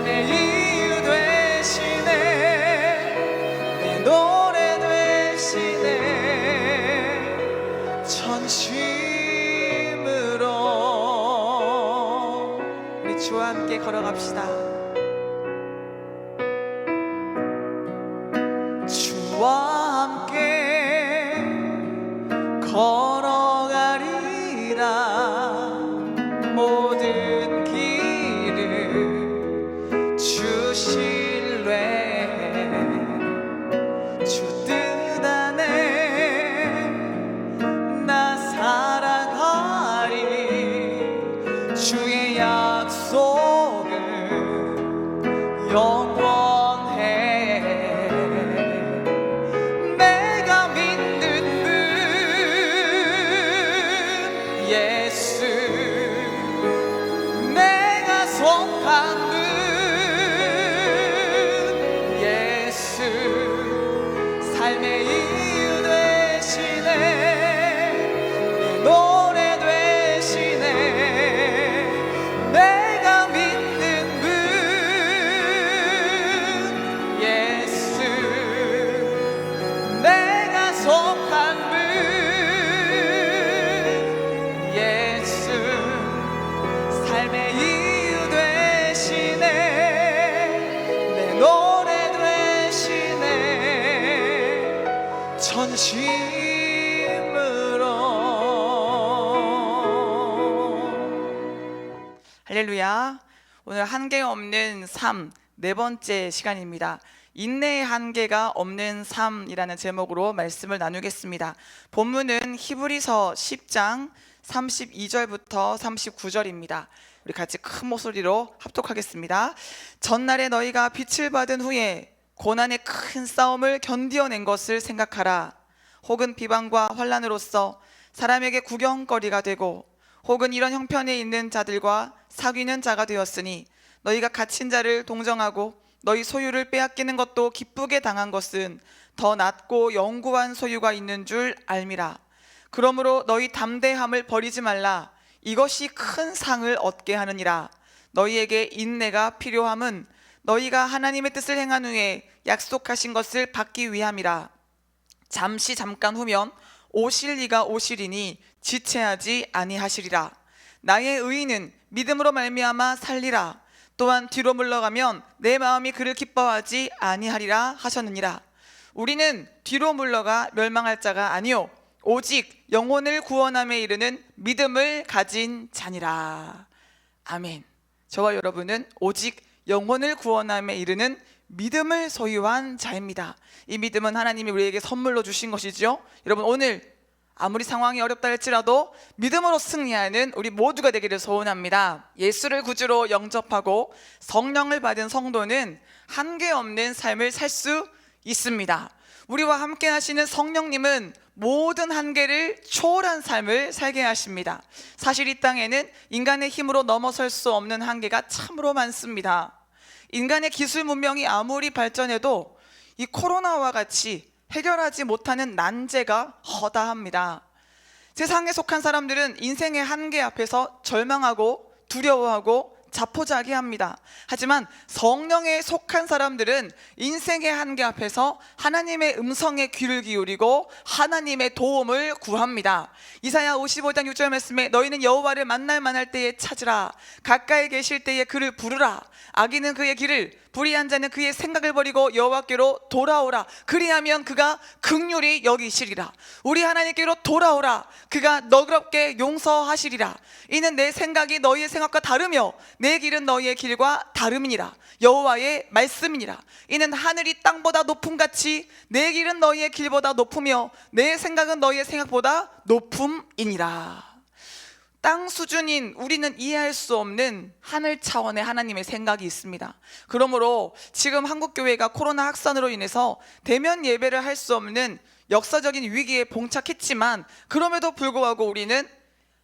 삶의 이유 되시네. 내 노래 되시네. 전심으로 우리 주와 함께 걸어갑시다. 주와 함께 걸어가리라. 모든 길을 주실래. 주 뜻 안에 나 살아가리. 주의 약속은 영원해. 내가 믿는 분 예수, 내가 속한 분 예수. 삶의 이유 되시네. 내 노래 되시네. 내가 믿는 분 예수, 내가 속한 분 예수. 삶의 이유 되시네. 내 노래 되시네. 전심으로. 할렐루야. 오늘 한계 없는 삶 네 번째 시간입니다. 인내의 한계가 없는 삶이라는 제목으로 말씀을 나누겠습니다. 본문은 히브리서 10장 32절부터 39절입니다. 우리 같이 큰 목소리로 합독하겠습니다. 전날에 너희가 빛을 받은 후에 고난의 큰 싸움을 견디어낸 것을 생각하라. 혹은 비방과 환난으로서 사람에게 구경거리가 되고, 혹은 이런 형편에 있는 자들과 사귀는 자가 되었으니, 너희가 갇힌 자를 동정하고 너희 소유를 빼앗기는 것도 기쁘게 당한 것은 더 낫고 영구한 소유가 있는 줄 알미라. 그러므로 너희 담대함을 버리지 말라. 이것이 큰 상을 얻게 하느니라. 너희에게 인내가 필요함은 너희가 하나님의 뜻을 행한 후에 약속하신 것을 받기 위함이라. 잠깐 후면 오실 이가 오시리니 지체하지 아니하시리라. 나의 의인은 믿음으로 말미암아 살리라. 또한 뒤로 물러가면 내 마음이 그를 기뻐하지 아니하리라 하셨느니라. 우리는 뒤로 물러가 멸망할 자가 아니요 오직 영혼을 구원함에 이르는 믿음을 가진 자니라. 아멘. 저와 여러분은 오직 영혼을 구원함에 이르는 믿음을 소유한 자입니다. 이 믿음은 하나님이 우리에게 선물로 주신 것이죠. 여러분, 오늘 아무리 상황이 어렵다 할지라도 믿음으로 승리하는 우리 모두가 되기를 소원합니다. 예수를 구주로 영접하고 성령을 받은 성도는 한계 없는 삶을 살 수 있습니다. 우리와 함께 하시는 성령님은 모든 한계를 초월한 삶을 살게 하십니다. 사실 이 땅에는 인간의 힘으로 넘어설 수 없는 한계가 참으로 많습니다. 인간의 기술 문명이 아무리 발전해도 이 코로나와 같이 해결하지 못하는 난제가 허다합니다. 세상에 속한 사람들은 인생의 한계 앞에서 절망하고 두려워하고 자포자기합니다. 하지만 성령에 속한 사람들은 인생의 한계 앞에서 하나님의 음성에 귀를 기울이고 하나님의 도움을 구합니다. 이사야 55장 6절 말씀에 너희는 여호와를 만날 만할 때에 찾으라. 가까이 계실 때에 그를 부르라. 악인은 그의 길을, 불의한 자는 그의 생각을 버리고 여호와께로 돌아오라. 그리하면 그가 긍휼히 여기시리라. 우리 하나님께로 돌아오라. 그가 너그럽게 용서하시리라. 이는 내 생각이 너희의 생각과 다르며 내 길은 너희의 길과 다름이니라. 여호와의 말씀이니라. 이는 하늘이 땅보다 높음같이 내 길은 너희의 길보다 높으며 내 생각은 너희의 생각보다 높음이니라. 땅 수준인 우리는 이해할 수 없는 하늘 차원의 하나님의 생각이 있습니다. 그러므로 지금 한국교회가 코로나 확산으로 인해서 대면 예배를 할 수 없는 역사적인 위기에 봉착했지만, 그럼에도 불구하고 우리는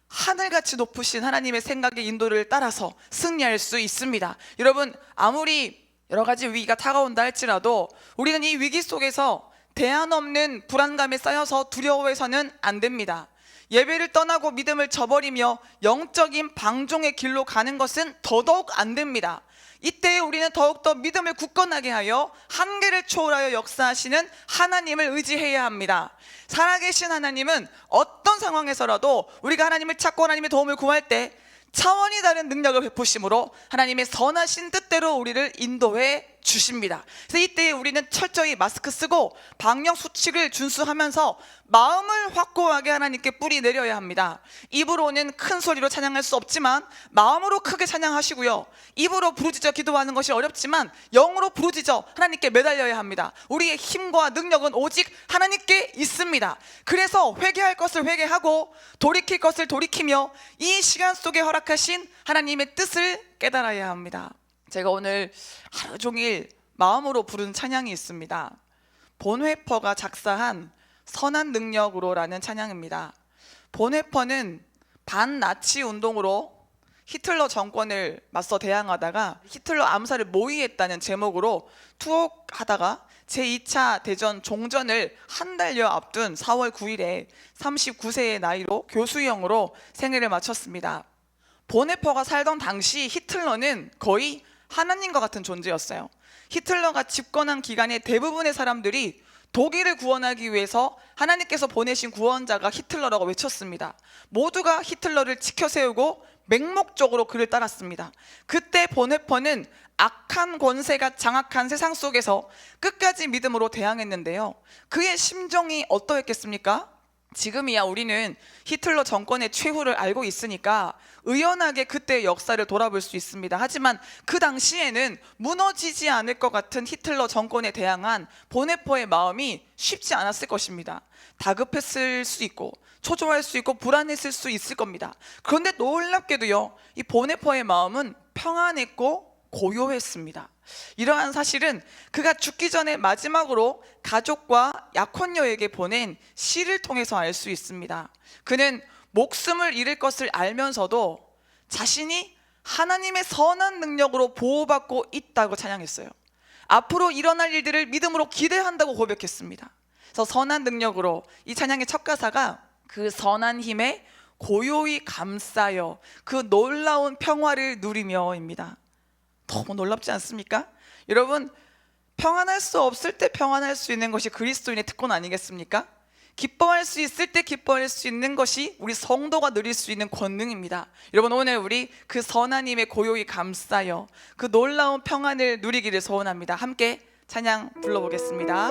하늘같이 높으신 하나님의 생각의 인도를 따라서 승리할 수 있습니다. 여러분, 아무리 여러 가지 위기가 다가온다 할지라도 우리는 이 위기 속에서 대안 없는 불안감에 쌓여서 두려워해서는 안 됩니다. 예배를 떠나고 믿음을 저버리며 영적인 방종의 길로 가는 것은 더더욱 안 됩니다. 이때 우리는 더욱더 믿음을 굳건하게 하여 한계를 초월하여 역사하시는 하나님을 의지해야 합니다. 살아계신 하나님은 어떤 상황에서라도 우리가 하나님을 찾고 하나님의 도움을 구할 때 차원이 다른 능력을 베푸심으로 하나님의 선하신 뜻대로 우리를 인도해 주십니다. 그래서 이때 우리는 철저히 마스크 쓰고 방역 수칙을 준수하면서 마음을 확고하게 하나님께 뿌리 내려야 합니다. 입으로는 큰 소리로 찬양할 수 없지만 마음으로 크게 찬양하시고요, 입으로 부르짖어 기도하는 것이 어렵지만 영으로 부르짖어 하나님께 매달려야 합니다. 우리의 힘과 능력은 오직 하나님께 있습니다. 그래서 회개할 것을 회개하고 돌이킬 것을 돌이키며 이 시간 속에 허락하신 하나님의 뜻을 깨달아야 합니다. 제가 오늘 하루 종일 마음으로 부른 찬양이 있습니다. 본회퍼가 작사한 선한 능력으로라는 찬양입니다. 본회퍼는 반나치 운동으로 히틀러 정권을 맞서 대항하다가 히틀러 암살을 모의했다는 제목으로 투옥하다가 제2차 대전 종전을 한 달여 앞둔 4월 9일에 39세의 나이로 교수형으로 생애를 마쳤습니다. 본회퍼가 살던 당시 히틀러는 거의 하나님과 같은 존재였어요. 히틀러가 집권한 기간에 대부분의 사람들이 독일을 구원하기 위해서 하나님께서 보내신 구원자가 히틀러라고 외쳤습니다. 모두가 히틀러를 지켜세우고 맹목적으로 그를 따랐습니다. 그때 본회퍼는 악한 권세가 장악한 세상 속에서 끝까지 믿음으로 대항했는데요, 그의 심정이 어떠했겠습니까? 지금이야 우리는 히틀러 정권의 최후를 알고 있으니까 의연하게 그때의 역사를 돌아볼 수 있습니다. 하지만 그 당시에는 무너지지 않을 것 같은 히틀러 정권에 대항한 본회퍼의 마음이 쉽지 않았을 것입니다. 다급했을 수 있고 초조할 수 있고 불안했을 수 있을 겁니다. 그런데 놀랍게도요, 이 본회퍼의 마음은 평안했고 고요했습니다. 이러한 사실은 그가 죽기 전에 마지막으로 가족과 약혼녀에게 보낸 시를 통해서 알 수 있습니다. 그는 목숨을 잃을 것을 알면서도 자신이 하나님의 선한 능력으로 보호받고 있다고 찬양했어요. 앞으로 일어날 일들을 믿음으로 기대한다고 고백했습니다. 그래서 선한 능력으로, 이 찬양의 첫 가사가 그 선한 힘에 고요히 감싸여 그 놀라운 평화를 누리며입니다. 너무 놀랍지 않습니까? 여러분, 평안할 수 없을 때 평안할 수 있는 것이 그리스도인의 특권 아니겠습니까? 기뻐할 수 있을 때 기뻐할 수 있는 것이 우리 성도가 누릴 수 있는 권능입니다. 여러분, 오늘 우리 그 선한 힘에 고요히 감싸여 그 놀라운 평안을 누리기를 소원합니다. 함께 찬양 불러보겠습니다.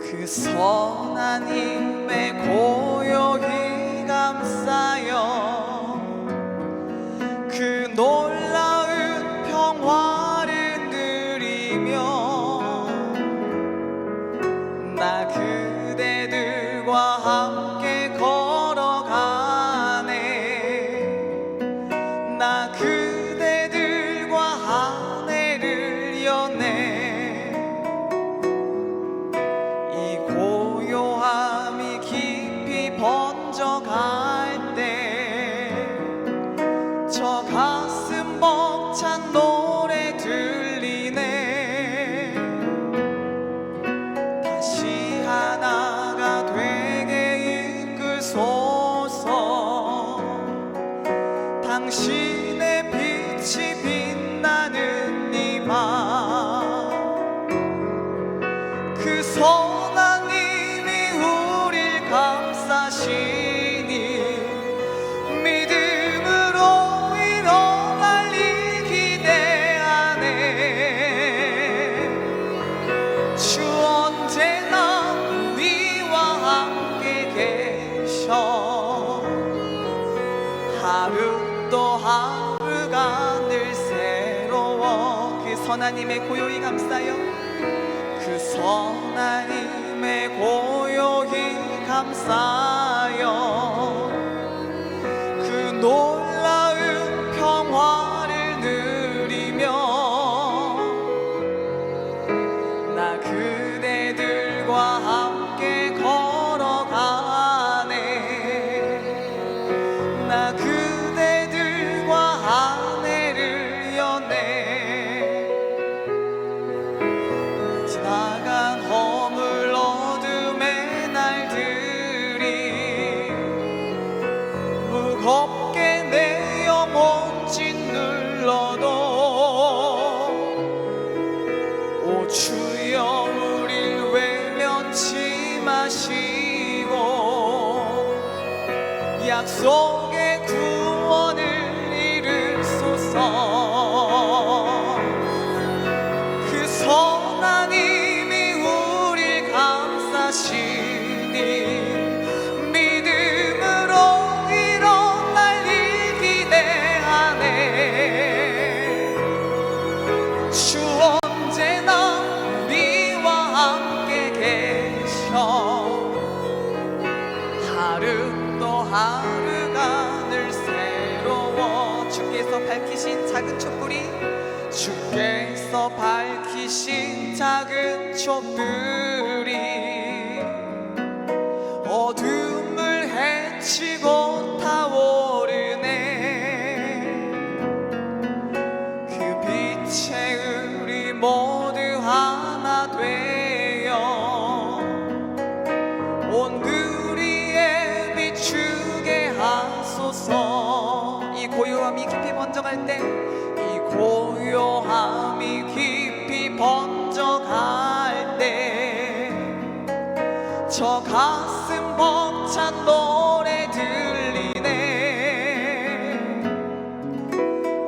그 선한 힘에 고요히 감싸여 그 놀라운 평화를 누리며 나 그대들과 함께 걸어가네. 나 그대들과 한 해를 여네. 이 고요함이 깊이 번져갈 때 저 가슴 벅찬 노래 들리네. 다시 하나가 되게 이끌소서. 당신의 빛이 빛나는 이 밤 그 선한 힘이 우릴 감싸시니 믿음으로 일어날 일 기대하네. 주 언제나 우리와 함께 계셔. 하루 또 하루가 늘 새로워. 그 선한 힘에 고요히 감싸요. 그 선한 힘에 고요히 감싸요 그 놀라운 평화를 누리며 나 그대들과 함께 걸어가네. 나 그대들과 한 해를 여네. 지나간 무겁게 내어 못 짓눌러도 오 주여 우릴 외면치 마시고 약속의 구원을 이루소서. 그 선한 힘이 우릴 감싸시니 믿음으로 일어날 일 기대하네. 주 언제나 우리와 함께 계셔. 하루 또 하루가 늘 새로워. 주께서 밝히신 작은 촛불이, 주께서 밝히신 작은 촛불이 어둠을 헤치고 타오르네. 그 빛에 우리 모두 하나 되어 온 누리에 비추게 하소서. 이 고요함이 깊이 번져갈 때, 이 고요함이 깊이 번져갈 때 저 가슴 벅찬 노래 들리네.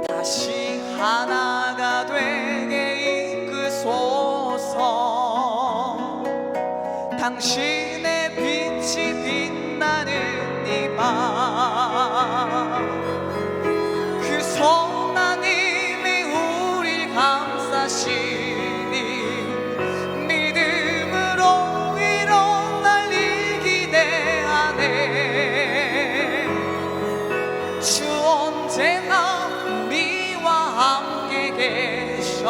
다시 하나가 되게 이끄소서. 당신의 빛이 빛나는 이 밤, 그 선한 힘이 우릴 감싸시니 믿음으로 일어날 일 기대하네. 주 언제나 우리와 함께 계셔.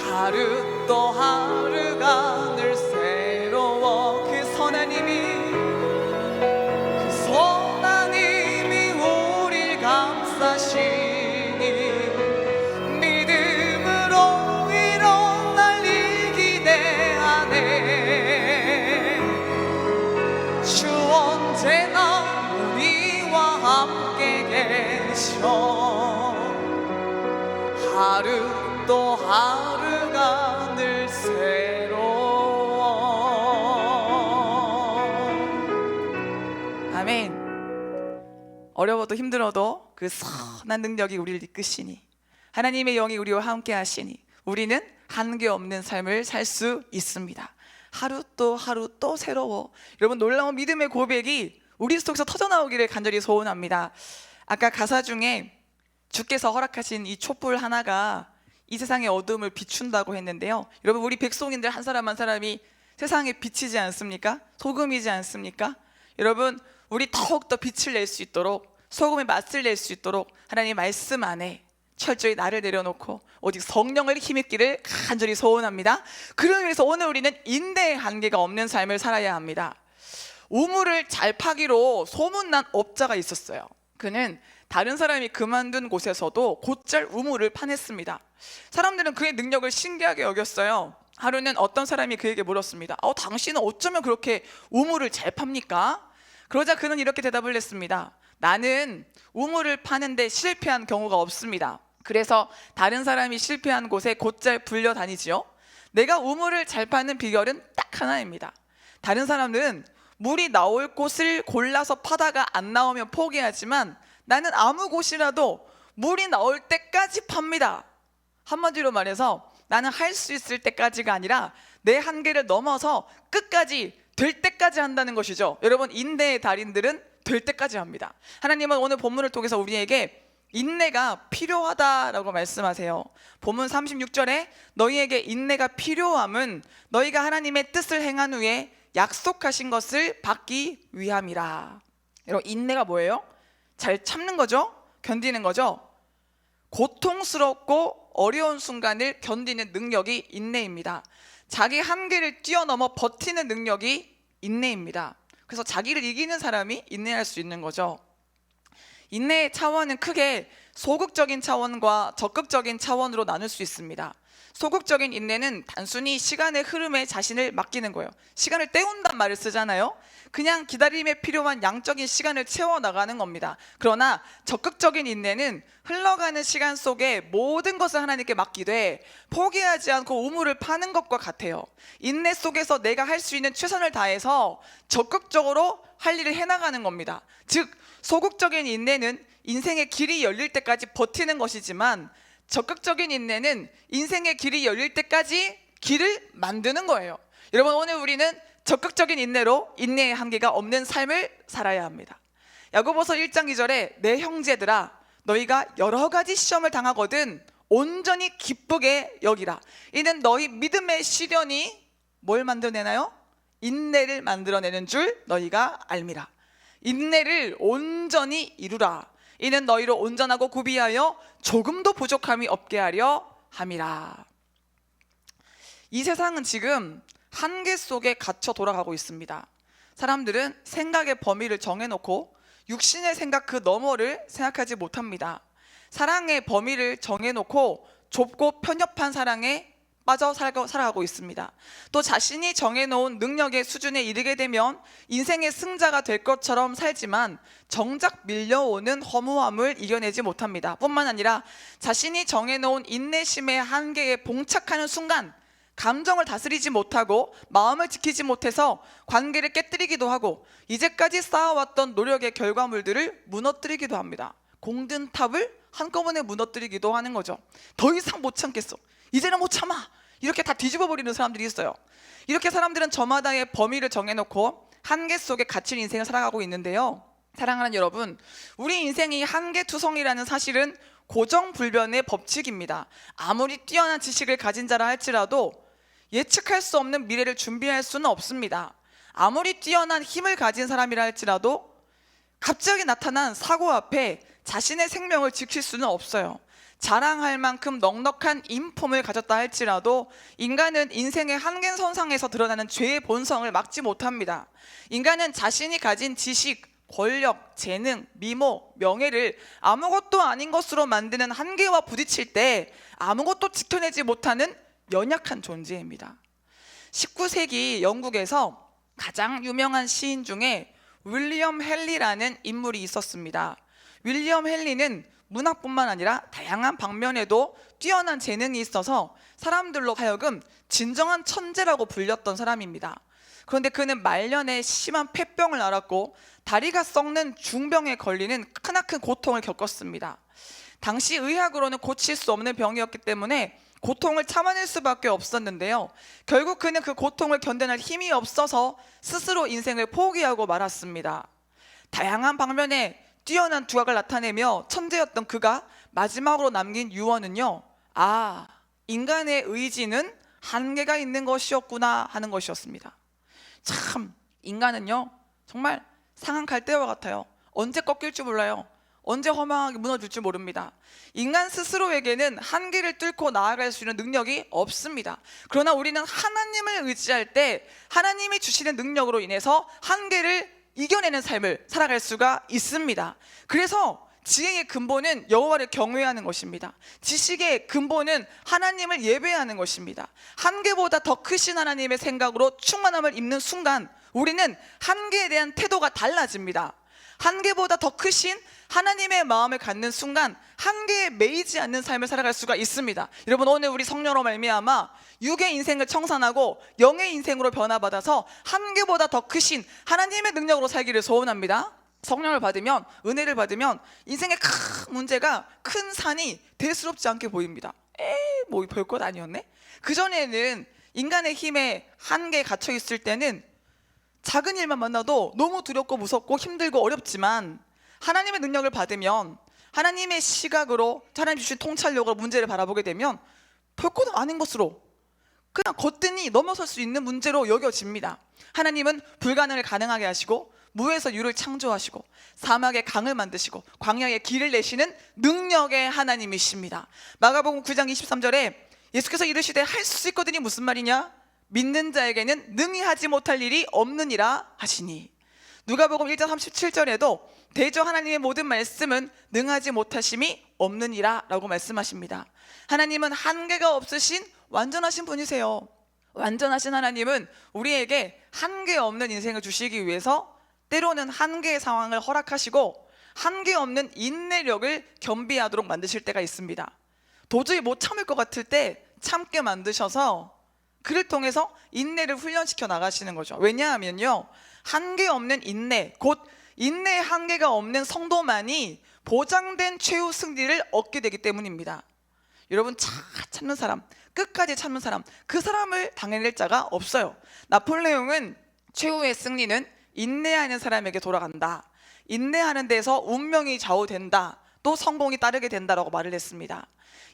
하루 또 하루가 늘 새로워. 그 선한 힘이 우릴 감싸시니 믿음으로 일어날 일 기대하네. 주 언제나 우리와 함께 계셔. 하루 또 하루가 늘 새로워. 아멘. 어려워도 힘들어도 그 선한 능력이 우리를 이끄시니, 하나님의 영이 우리와 함께 하시니 우리는 한계 없는 삶을 살 수 있습니다. 하루 또 새로워. 여러분, 놀라운 믿음의 고백이 우리 속에서 터져나오기를 간절히 소원합니다. 아까 가사 중에 주께서 허락하신 이 촛불 하나가 이 세상의 어둠을 비춘다고 했는데요. 여러분, 우리 백성인들 한 사람 한 사람이 세상에 빛이지 않습니까? 소금이지 않습니까? 여러분, 우리 더욱더 빛을 낼 수 있도록, 소금의 맛을 낼 수 있도록 하나님 말씀 안에 철저히 나를 내려놓고 오직 성령을 힘입기를 간절히 소원합니다. 그러기 위해서 오늘 우리는 인내의 한계가 없는 삶을 살아야 합니다. 우물을 잘 파기로 소문난 업자가 있었어요. 그는 다른 사람이 그만둔 곳에서도 곧잘 우물을 파냈습니다. 사람들은 그의 능력을 신기하게 여겼어요. 하루는 어떤 사람이 그에게 물었습니다. 당신은 어쩌면 그렇게 우물을 잘 팝니까? 그러자 그는 이렇게 대답을 했습니다. 나는 우물을 파는데 실패한 경우가 없습니다. 그래서 다른 사람이 실패한 곳에 곧잘 불려다니지요. 내가 우물을 잘 파는 비결은 딱 하나입니다. 다른 사람들은 물이 나올 곳을 골라서 파다가 안 나오면 포기하지만 나는 아무 곳이라도 물이 나올 때까지 팝니다. 한마디로 말해서 나는 할 수 있을 때까지가 아니라 내 한계를 넘어서 끝까지 될 때까지 한다는 것이죠. 여러분, 인내의 달인들은 될 때까지 합니다. 하나님은 오늘 본문을 통해서 우리에게 인내가 필요하다라고 말씀하세요. 본문 36절에 너희에게 인내가 필요함은 너희가 하나님의 뜻을 행한 후에 약속하신 것을 받기 위함이라. 여러분, 인내가 뭐예요? 잘 참는 거죠? 견디는 거죠? 고통스럽고 어려운 순간을 견디는 능력이 인내입니다. 자기 한계를 뛰어넘어 버티는 능력이 인내입니다. 그래서 자기를 이기는 사람이 인내할 수 있는 거죠. 인내의 차원은 크게 소극적인 차원과 적극적인 차원으로 나눌 수 있습니다. 소극적인 인내는 단순히 시간의 흐름에 자신을 맡기는 거예요. 시간을 때운단 말을 쓰잖아요. 그냥 기다림에 필요한 양적인 시간을 채워나가는 겁니다. 그러나 적극적인 인내는 흘러가는 시간 속에 모든 것을 하나님께 맡기되 포기하지 않고 우물을 파는 것과 같아요. 인내 속에서 내가 할 수 있는 최선을 다해서 적극적으로 할 일을 해나가는 겁니다. 즉 소극적인 인내는 인생의 길이 열릴 때까지 버티는 것이지만 적극적인 인내는 인생의 길이 열릴 때까지 길을 만드는 거예요. 여러분, 오늘 우리는 적극적인 인내로 인내의 한계가 없는 삶을 살아야 합니다. 야고보서 1장 2절에 내 형제들아 너희가 여러 가지 시험을 당하거든 온전히 기쁘게 여기라. 이는 너희 믿음의 시련이 뭘 만들어내나요? 인내를 만들어내는 줄 너희가 알미라. 인내를 온전히 이루라. 이는 너희로 온전하고 구비하여 조금도 부족함이 없게 하려 함이라. 이 세상은 지금 한계 속에 갇혀 돌아가고 있습니다. 사람들은 생각의 범위를 정해놓고 육신의 생각 그 너머를 생각하지 못합니다. 사랑의 범위를 정해놓고 좁고 편협한 사랑에 빠져 살아가고 있습니다. 또 자신이 정해놓은 능력의 수준에 이르게 되면 인생의 승자가 될 것처럼 살지만 정작 밀려오는 허무함을 이겨내지 못합니다. 뿐만 아니라 자신이 정해놓은 인내심의 한계에 봉착하는 순간 감정을 다스리지 못하고 마음을 지키지 못해서 관계를 깨뜨리기도 하고 이제까지 쌓아왔던 노력의 결과물들을 무너뜨리기도 합니다. 공든 탑을 한꺼번에 무너뜨리기도 하는 거죠. 더 이상 못 참겠어, 이제는 못 참아, 이렇게 다 뒤집어 버리는 사람들이 있어요. 이렇게 사람들은 저마다의 범위를 정해놓고 한계 속에 갇힌 인생을 살아가고 있는데요, 사랑하는 여러분, 우리 인생이 한계투성이라는 사실은 고정불변의 법칙입니다. 아무리 뛰어난 지식을 가진 자라 할지라도 예측할 수 없는 미래를 준비할 수는 없습니다. 아무리 뛰어난 힘을 가진 사람이라 할지라도 갑자기 나타난 사고 앞에 자신의 생명을 지킬 수는 없어요. 자랑할 만큼 넉넉한 인품을 가졌다 할지라도 인간은 인생의 한계선상에서 드러나는 죄의 본성을 막지 못합니다. 인간은 자신이 가진 지식, 권력, 재능, 미모, 명예를 아무것도 아닌 것으로 만드는 한계와 부딪힐 때 아무것도 지켜내지 못하는 연약한 존재입니다. 19세기 영국에서 가장 유명한 시인 중에 윌리엄 헨리라는 인물이 있었습니다. 윌리엄 헨리는 문학뿐만 아니라 다양한 방면에도 뛰어난 재능이 있어서 사람들로 하여금 진정한 천재라고 불렸던 사람입니다. 그런데 그는 말년에 심한 폐병을 앓았고 다리가 썩는 중병에 걸리는 크나큰 고통을 겪었습니다. 당시 의학으로는 고칠 수 없는 병이었기 때문에 고통을 참아낼 수밖에 없었는데요, 결국 그는 그 고통을 견뎌낼 힘이 없어서 스스로 인생을 포기하고 말았습니다. 다양한 방면에 뛰어난 두각을 나타내며 천재였던 그가 마지막으로 남긴 유언은요, 아, 인간의 의지는 한계가 있는 것이었구나 하는 것이었습니다. 참, 인간은요 정말 상한 갈대와 같아요. 언제 꺾일 줄 몰라요. 언제 허망하게 무너질 줄 모릅니다. 인간 스스로에게는 한계를 뚫고 나아갈 수 있는 능력이 없습니다. 그러나 우리는 하나님을 의지할 때 하나님이 주시는 능력으로 인해서 한계를 이겨내는 삶을 살아갈 수가 있습니다. 그래서 지혜의 근본은 여호와를 경외하는 것입니다. 지식의 근본은 하나님을 예배하는 것입니다. 한계보다 더 크신 하나님의 생각으로 충만함을 입는 순간 우리는 한계에 대한 태도가 달라집니다. 한계보다 더 크신 하나님의 마음을 갖는 순간 한계에 매이지 않는 삶을 살아갈 수가 있습니다. 여러분, 오늘 우리 성령으로 말미암아 육의 인생을 청산하고 영의 인생으로 변화받아서 한계보다 더 크신 하나님의 능력으로 살기를 소원합니다. 성령을 받으면, 은혜를 받으면 인생의 큰 문제가, 큰 산이 대수롭지 않게 보입니다. 뭐 별것 아니었네? 그전에는 인간의 힘에 한계에 갇혀 있을 때는 작은 일만 만나도 너무 두렵고 무섭고 힘들고 어렵지만 하나님의 능력을 받으면 하나님의 시각으로, 하나님 주신 통찰력으로 문제를 바라보게 되면 별것 아닌 것으로 그냥 거뜬히 넘어설 수 있는 문제로 여겨집니다. 하나님은 불가능을 가능하게 하시고 무에서 유를 창조하시고 사막에 강을 만드시고 광야에 길을 내시는 능력의 하나님이십니다. 마가복음 9장 23절에 예수께서 이르시되 할 수 있거든이 무슨 말이냐? 믿는 자에게는 능히 하지 못할 일이 없느니라 하시니. 누가복음 1장 37절에도 대저 하나님의 모든 말씀은 능하지 못하심이 없느니라 라고 말씀하십니다. 하나님은 한계가 없으신 완전하신 분이세요. 완전하신 하나님은 우리에게 한계 없는 인생을 주시기 위해서 때로는 한계의 상황을 허락하시고 한계 없는 인내력을 겸비하도록 만드실 때가 있습니다. 도저히 못 참을 것 같을 때 참게 만드셔서 그를 통해서 인내를 훈련시켜 나가시는 거죠. 왜냐하면요, 한계 없는 인내, 곧 인내의 한계가 없는 성도만이 보장된 최후 승리를 얻게 되기 때문입니다. 여러분, 잘 참는 사람, 끝까지 참는 사람, 그 사람을 당해낼 자가 없어요. 나폴레옹은 최후의 승리는 인내하는 사람에게 돌아간다, 인내하는 데서 운명이 좌우된다, 또 성공이 따르게 된다라고 말을 했습니다.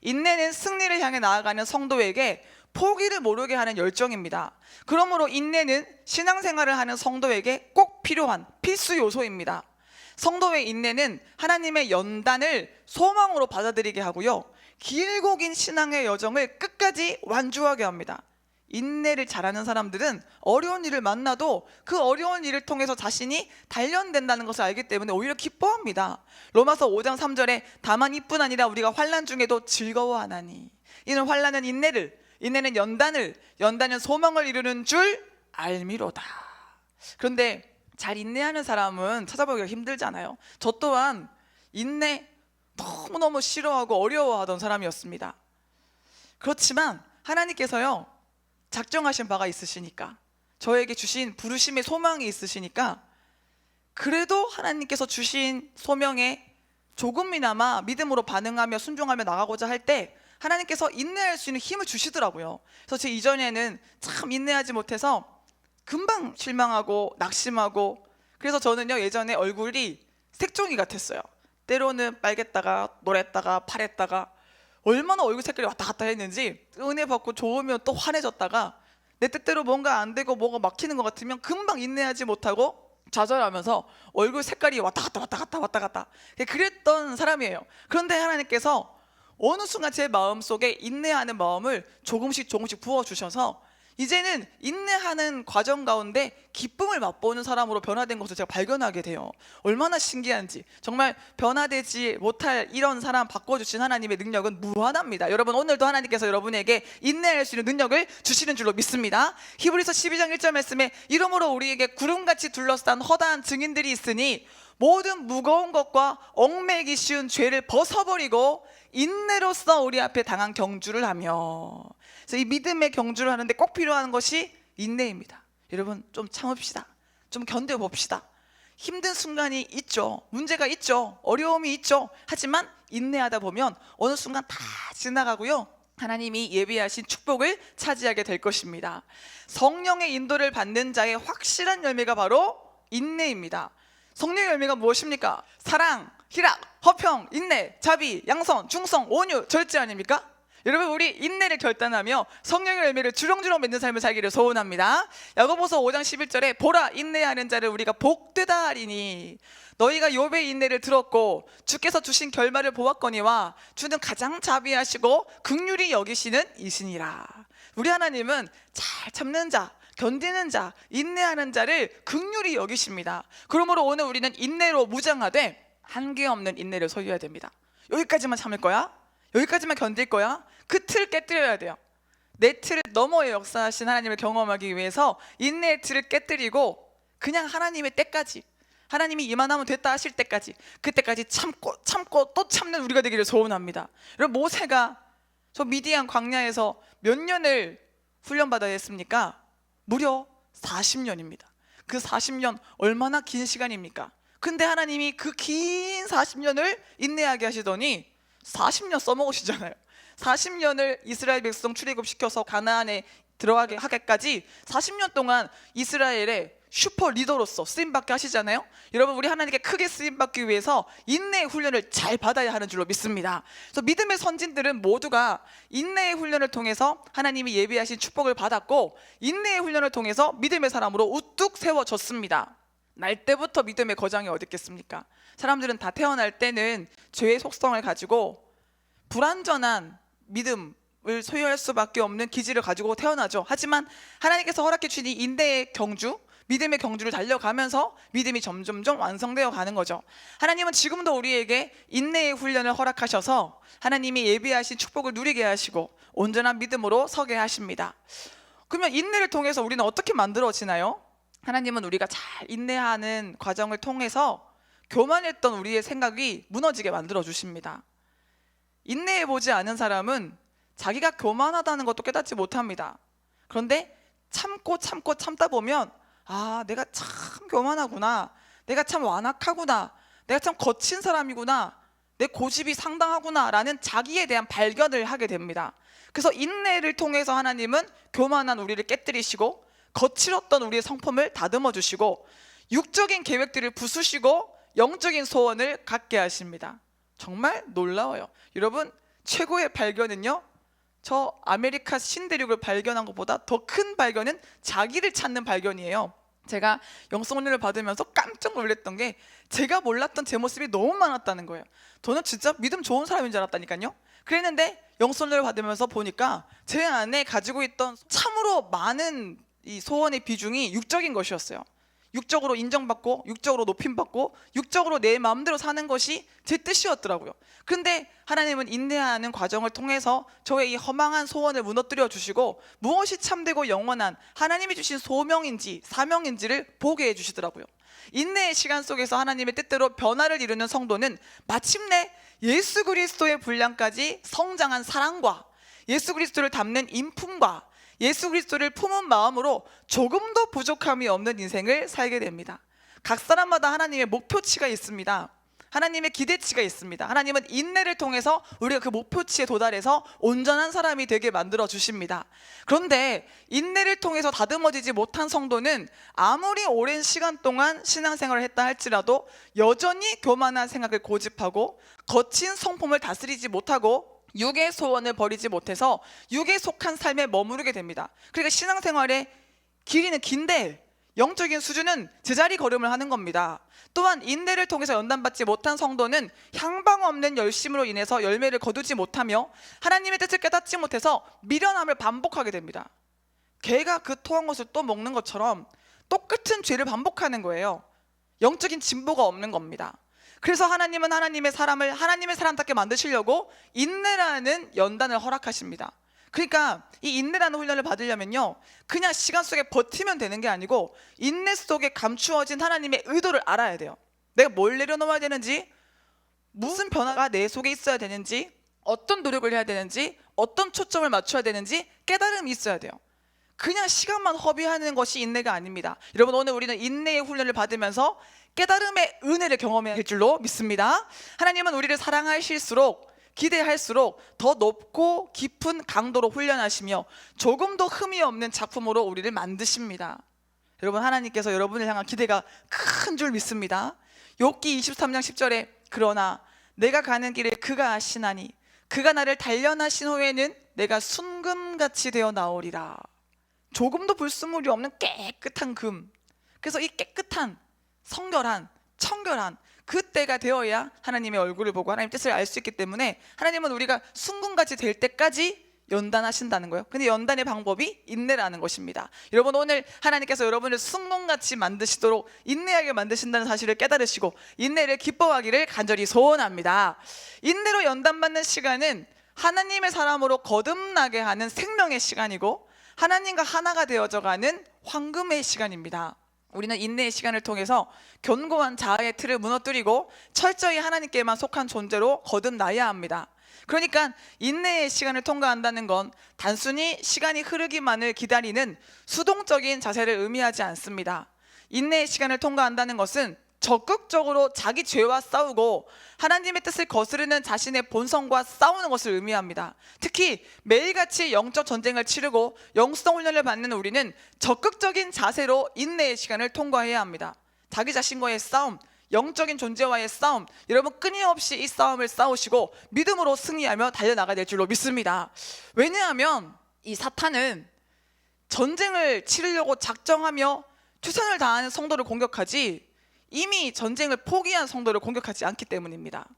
인내는 승리를 향해 나아가는 성도에게 포기를 모르게 하는 열정입니다. 그러므로 인내는 신앙생활을 하는 성도에게 꼭 필요한 필수 요소입니다. 성도의 인내는 하나님의 연단을 소망으로 받아들이게 하고요, 길고 긴 신앙의 여정을 끝까지 완주하게 합니다. 인내를 잘하는 사람들은 어려운 일을 만나도 그 어려운 일을 통해서 자신이 단련된다는 것을 알기 때문에 오히려 기뻐합니다. 로마서 5장 3절에 다만 이뿐 아니라 우리가 환난 중에도 즐거워하나니 이는 환난은 인내를, 인내는 연단을, 연단은 소망을 이루는 줄 알미로다. 그런데 잘 인내하는 사람은 찾아보기가 힘들잖아요. 저 또한 인내 너무너무 싫어하고 어려워하던 사람이었습니다. 그렇지만 하나님께서요, 작정하신 바가 있으시니까, 저에게 주신 부르심의 소망이 있으시니까, 그래도 하나님께서 주신 소명에 조금이나마 믿음으로 반응하며 순종하며 나가고자 할 때 하나님께서 인내할 수 있는 힘을 주시더라고요. 그래서 제 이전에는 참 인내하지 못해서 금방 실망하고 낙심하고, 그래서 저는요, 예전에 얼굴이 색종이 같았어요. 때로는 빨갰다가 노랬다가 파랬다가, 얼마나 얼굴 색깔이 왔다 갔다 했는지, 은혜 받고 좋으면 또 환해졌다가, 내 뜻대로 뭔가 안 되고 뭐가 막히는 것 같으면 금방 인내하지 못하고 좌절하면서 얼굴 색깔이 왔다 갔다 왔다 갔다 왔다 갔다 그랬던 사람이에요. 그런데 하나님께서 어느 순간 제 마음속에 인내하는 마음을 조금씩 부어주셔서 이제는 인내하는 과정 가운데 기쁨을 맛보는 사람으로 변화된 것을 제가 발견하게 돼요. 얼마나 신기한지. 정말 변화되지 못할 이런 사람 바꿔주신 하나님의 능력은 무한합니다. 여러분, 오늘도 하나님께서 여러분에게 인내할 수 있는 능력을 주시는 줄로 믿습니다. 히브리서 12장 1절 말씀에 이러므로 우리에게 구름같이 둘러싼 허다한 증인들이 있으니 모든 무거운 것과 얽매이기 쉬운 죄를 벗어버리고 인내로써 우리 앞에 당한 경주를 하며. 그래서 이 믿음의 경주를 하는데 꼭 필요한 것이 인내입니다. 여러분, 좀 참읍시다. 좀 견뎌봅시다. 힘든 순간이 있죠. 문제가 있죠. 어려움이 있죠. 하지만 인내하다 보면 어느 순간 다 지나가고요, 하나님이 예비하신 축복을 차지하게 될 것입니다. 성령의 인도를 받는 자의 확실한 열매가 바로 인내입니다. 성령의 열매가 무엇입니까? 사랑, 희락, 화평, 인내, 자비, 양선, 중성, 온유, 절제 아닙니까? 여러분, 우리 인내를 결단하며 성령의 열매를 주렁주렁 맺는 삶을 살기를 소원합니다. 야고보서 5장 11절에 보라, 인내하는 자를 우리가 복되다 하리니 너희가 욥의 인내를 들었고 주께서 주신 결말을 보았거니와 주는 가장 자비하시고 긍휼히 여기시는 이시니라. 우리 하나님은 잘 참는 자, 견디는 자, 인내하는 자를 긍휼히 여기십니다. 그러므로 오늘 우리는 인내로 무장하되 한계 없는 인내를 소유해야 됩니다. 여기까지만 참을 거야? 여기까지만 견딜 거야? 그 틀 깨뜨려야 돼요. 내 틀을 넘어의 역사하신 하나님을 경험하기 위해서 인내의 틀을 깨뜨리고 그냥 하나님의 때까지, 하나님이 이만하면 됐다 하실 때까지, 그때까지 참고 또 참는 우리가 되기를 소원합니다. 여러분, 모세가 저 미디안 광야에서 몇 년을 훈련받아야 했습니까? 무려 40년입니다. 그 40년 얼마나 긴 시간입니까? 근데 하나님이 그 긴 40년을 인내하게 하시더니 40년 써먹으시잖아요. 40년을 이스라엘 백성 출애굽시켜서 가나안에 들어가게 하기까지 40년 동안 이스라엘의 슈퍼 리더로서 쓰임받게 하시잖아요. 여러분, 우리 하나님께 크게 쓰임받기 위해서 인내의 훈련을 잘 받아야 하는 줄로 믿습니다. 그래서 믿음의 선진들은 모두가 인내의 훈련을 통해서 하나님이 예비하신 축복을 받았고, 인내의 훈련을 통해서 믿음의 사람으로 우뚝 세워졌습니다. 날 때부터 믿음의 거장이 어딨겠습니까? 사람들은 다 태어날 때는 죄의 속성을 가지고 불완전한 믿음을 소유할 수밖에 없는 기질을 가지고 태어나죠. 하지만 하나님께서 허락해 주신 이 인내의 경주, 믿음의 경주를 달려가면서 믿음이 점점점 완성되어 가는 거죠. 하나님은 지금도 우리에게 인내의 훈련을 허락하셔서 하나님이 예비하신 축복을 누리게 하시고 온전한 믿음으로 서게 하십니다. 그러면 인내를 통해서 우리는 어떻게 만들어지나요? 하나님은 우리가 잘 인내하는 과정을 통해서 교만했던 우리의 생각이 무너지게 만들어 주십니다. 인내해보지 않은 사람은 자기가 교만하다는 것도 깨닫지 못합니다. 그런데 참다 보면 내가 참 교만하구나, 내가 참 완악하구나, 내가 참 거친 사람이구나, 내 고집이 상당하구나 라는 자기에 대한 발견을 하게 됩니다. 그래서 인내를 통해서 하나님은 교만한 우리를 깨뜨리시고 거칠었던 우리의 성품을 다듬어 주시고 육적인 계획들을 부수시고 영적인 소원을 갖게 하십니다. 정말 놀라워요. 여러분, 최고의 발견은요, 저 아메리카 신대륙을 발견한 것보다 더 큰 발견은 자기를 찾는 발견이에요. 제가 영성훈련을 받으면서 깜짝 놀랐던 게 제가 몰랐던 제 모습이 너무 많았다는 거예요. 저는 진짜 믿음 좋은 사람인 줄 알았다니까요. 그랬는데 영성훈련을 받으면서 보니까 제 안에 가지고 있던 참으로 많은 이 소원의 비중이 육적인 것이었어요. 육적으로 인정받고 육적으로 높임받고 육적으로 내 마음대로 사는 것이 제 뜻이었더라고요. 그런데 하나님은 인내하는 과정을 통해서 저의 이 허망한 소원을 무너뜨려 주시고 무엇이 참되고 영원한 하나님이 주신 소명인지 사명인지를 보게 해주시더라고요. 인내의 시간 속에서 하나님의 뜻대로 변화를 이루는 성도는 마침내 예수 그리스도의 분량까지 성장한 사랑과 예수 그리스도를 담는 인품과 예수 그리스도를 품은 마음으로 조금도 부족함이 없는 인생을 살게 됩니다. 각 사람마다 하나님의 목표치가 있습니다. 하나님의 기대치가 있습니다. 하나님은 인내를 통해서 우리가 그 목표치에 도달해서 온전한 사람이 되게 만들어 주십니다. 그런데 인내를 통해서 다듬어지지 못한 성도는 아무리 오랜 시간 동안 신앙생활을 했다 할지라도 여전히 교만한 생각을 고집하고 거친 성품을 다스리지 못하고 육의 소원을 버리지 못해서 육에 속한 삶에 머무르게 됩니다. 그러니까 신앙생활의 길이는 긴데 영적인 수준은 제자리 걸음을 하는 겁니다. 또한 인내를 통해서 연단받지 못한 성도는 향방 없는 열심으로 인해서 열매를 거두지 못하며 하나님의 뜻을 깨닫지 못해서 미련함을 반복하게 됩니다. 개가 그 토한 것을 또 먹는 것처럼 똑같은 죄를 반복하는 거예요. 영적인 진보가 없는 겁니다. 그래서 하나님은 하나님의 사람답게 만드시려고 인내라는 연단을 허락하십니다. 그러니까 이 인내라는 훈련을 받으려면요, 그냥 시간 속에 버티면 되는 게 아니고 인내 속에 감추어진 하나님의 의도를 알아야 돼요. 내가 뭘 내려놓아야 되는지, 무슨 변화가 내 속에 있어야 되는지, 어떤 노력을 해야 되는지, 어떤 초점을 맞춰야 되는지 깨달음이 있어야 돼요. 그냥 시간만 허비하는 것이 인내가 아닙니다. 여러분, 오늘 우리는 인내의 훈련을 받으면서 깨달음의 은혜를 경험해야 할 줄로 믿습니다. 하나님은 우리를 사랑하실수록 기대할수록 더 높고 깊은 강도로 훈련하시며 조금도 흠이 없는 작품으로 우리를 만드십니다. 여러분, 하나님께서 여러분을 향한 기대가 큰 줄 믿습니다. 욥기 23장 10절에 그러나 내가 가는 길을 그가 아시나니 그가 나를 단련하신 후에는 내가 순금같이 되어 나오리라. 조금도 불순물이 없는 깨끗한 금. 그래서 이 깨끗한 성결한 청결한 그때가 되어야 하나님의 얼굴을 보고 하나님의 뜻을 알 수 있기 때문에 하나님은 우리가 순금같이 될 때까지 연단하신다는 거예요. 근데 연단의 방법이 인내라는 것입니다. 여러분, 오늘 하나님께서 여러분을 순금같이 만드시도록 인내하게 만드신다는 사실을 깨달으시고 인내를 기뻐하기를 간절히 소원합니다. 인내로 연단받는 시간은 하나님의 사람으로 거듭나게 하는 생명의 시간이고 하나님과 하나가 되어져가는 황금의 시간입니다. 우리는 인내의 시간을 통해서 견고한 자아의 틀을 무너뜨리고 철저히 하나님께만 속한 존재로 거듭나야 합니다. 그러니까 인내의 시간을 통과한다는 건 단순히 시간이 흐르기만을 기다리는 수동적인 자세를 의미하지 않습니다. 인내의 시간을 통과한다는 것은 적극적으로 자기 죄와 싸우고 하나님의 뜻을 거스르는 자신의 본성과 싸우는 것을 의미합니다. 특히 매일같이 영적 전쟁을 치르고 영성 훈련을 받는 우리는 적극적인 자세로 인내의 시간을 통과해야 합니다. 자기 자신과의 싸움, 영적인 존재와의 싸움, 여러분 끊임없이 이 싸움을 싸우시고 믿음으로 승리하며 달려나가야 될 줄로 믿습니다. 왜냐하면 이 사탄은 전쟁을 치르려고 작정하며 최선을 다하는 성도를 공격하지 이미 전쟁을 포기한 성도를 공격하지 않기 때문입니다.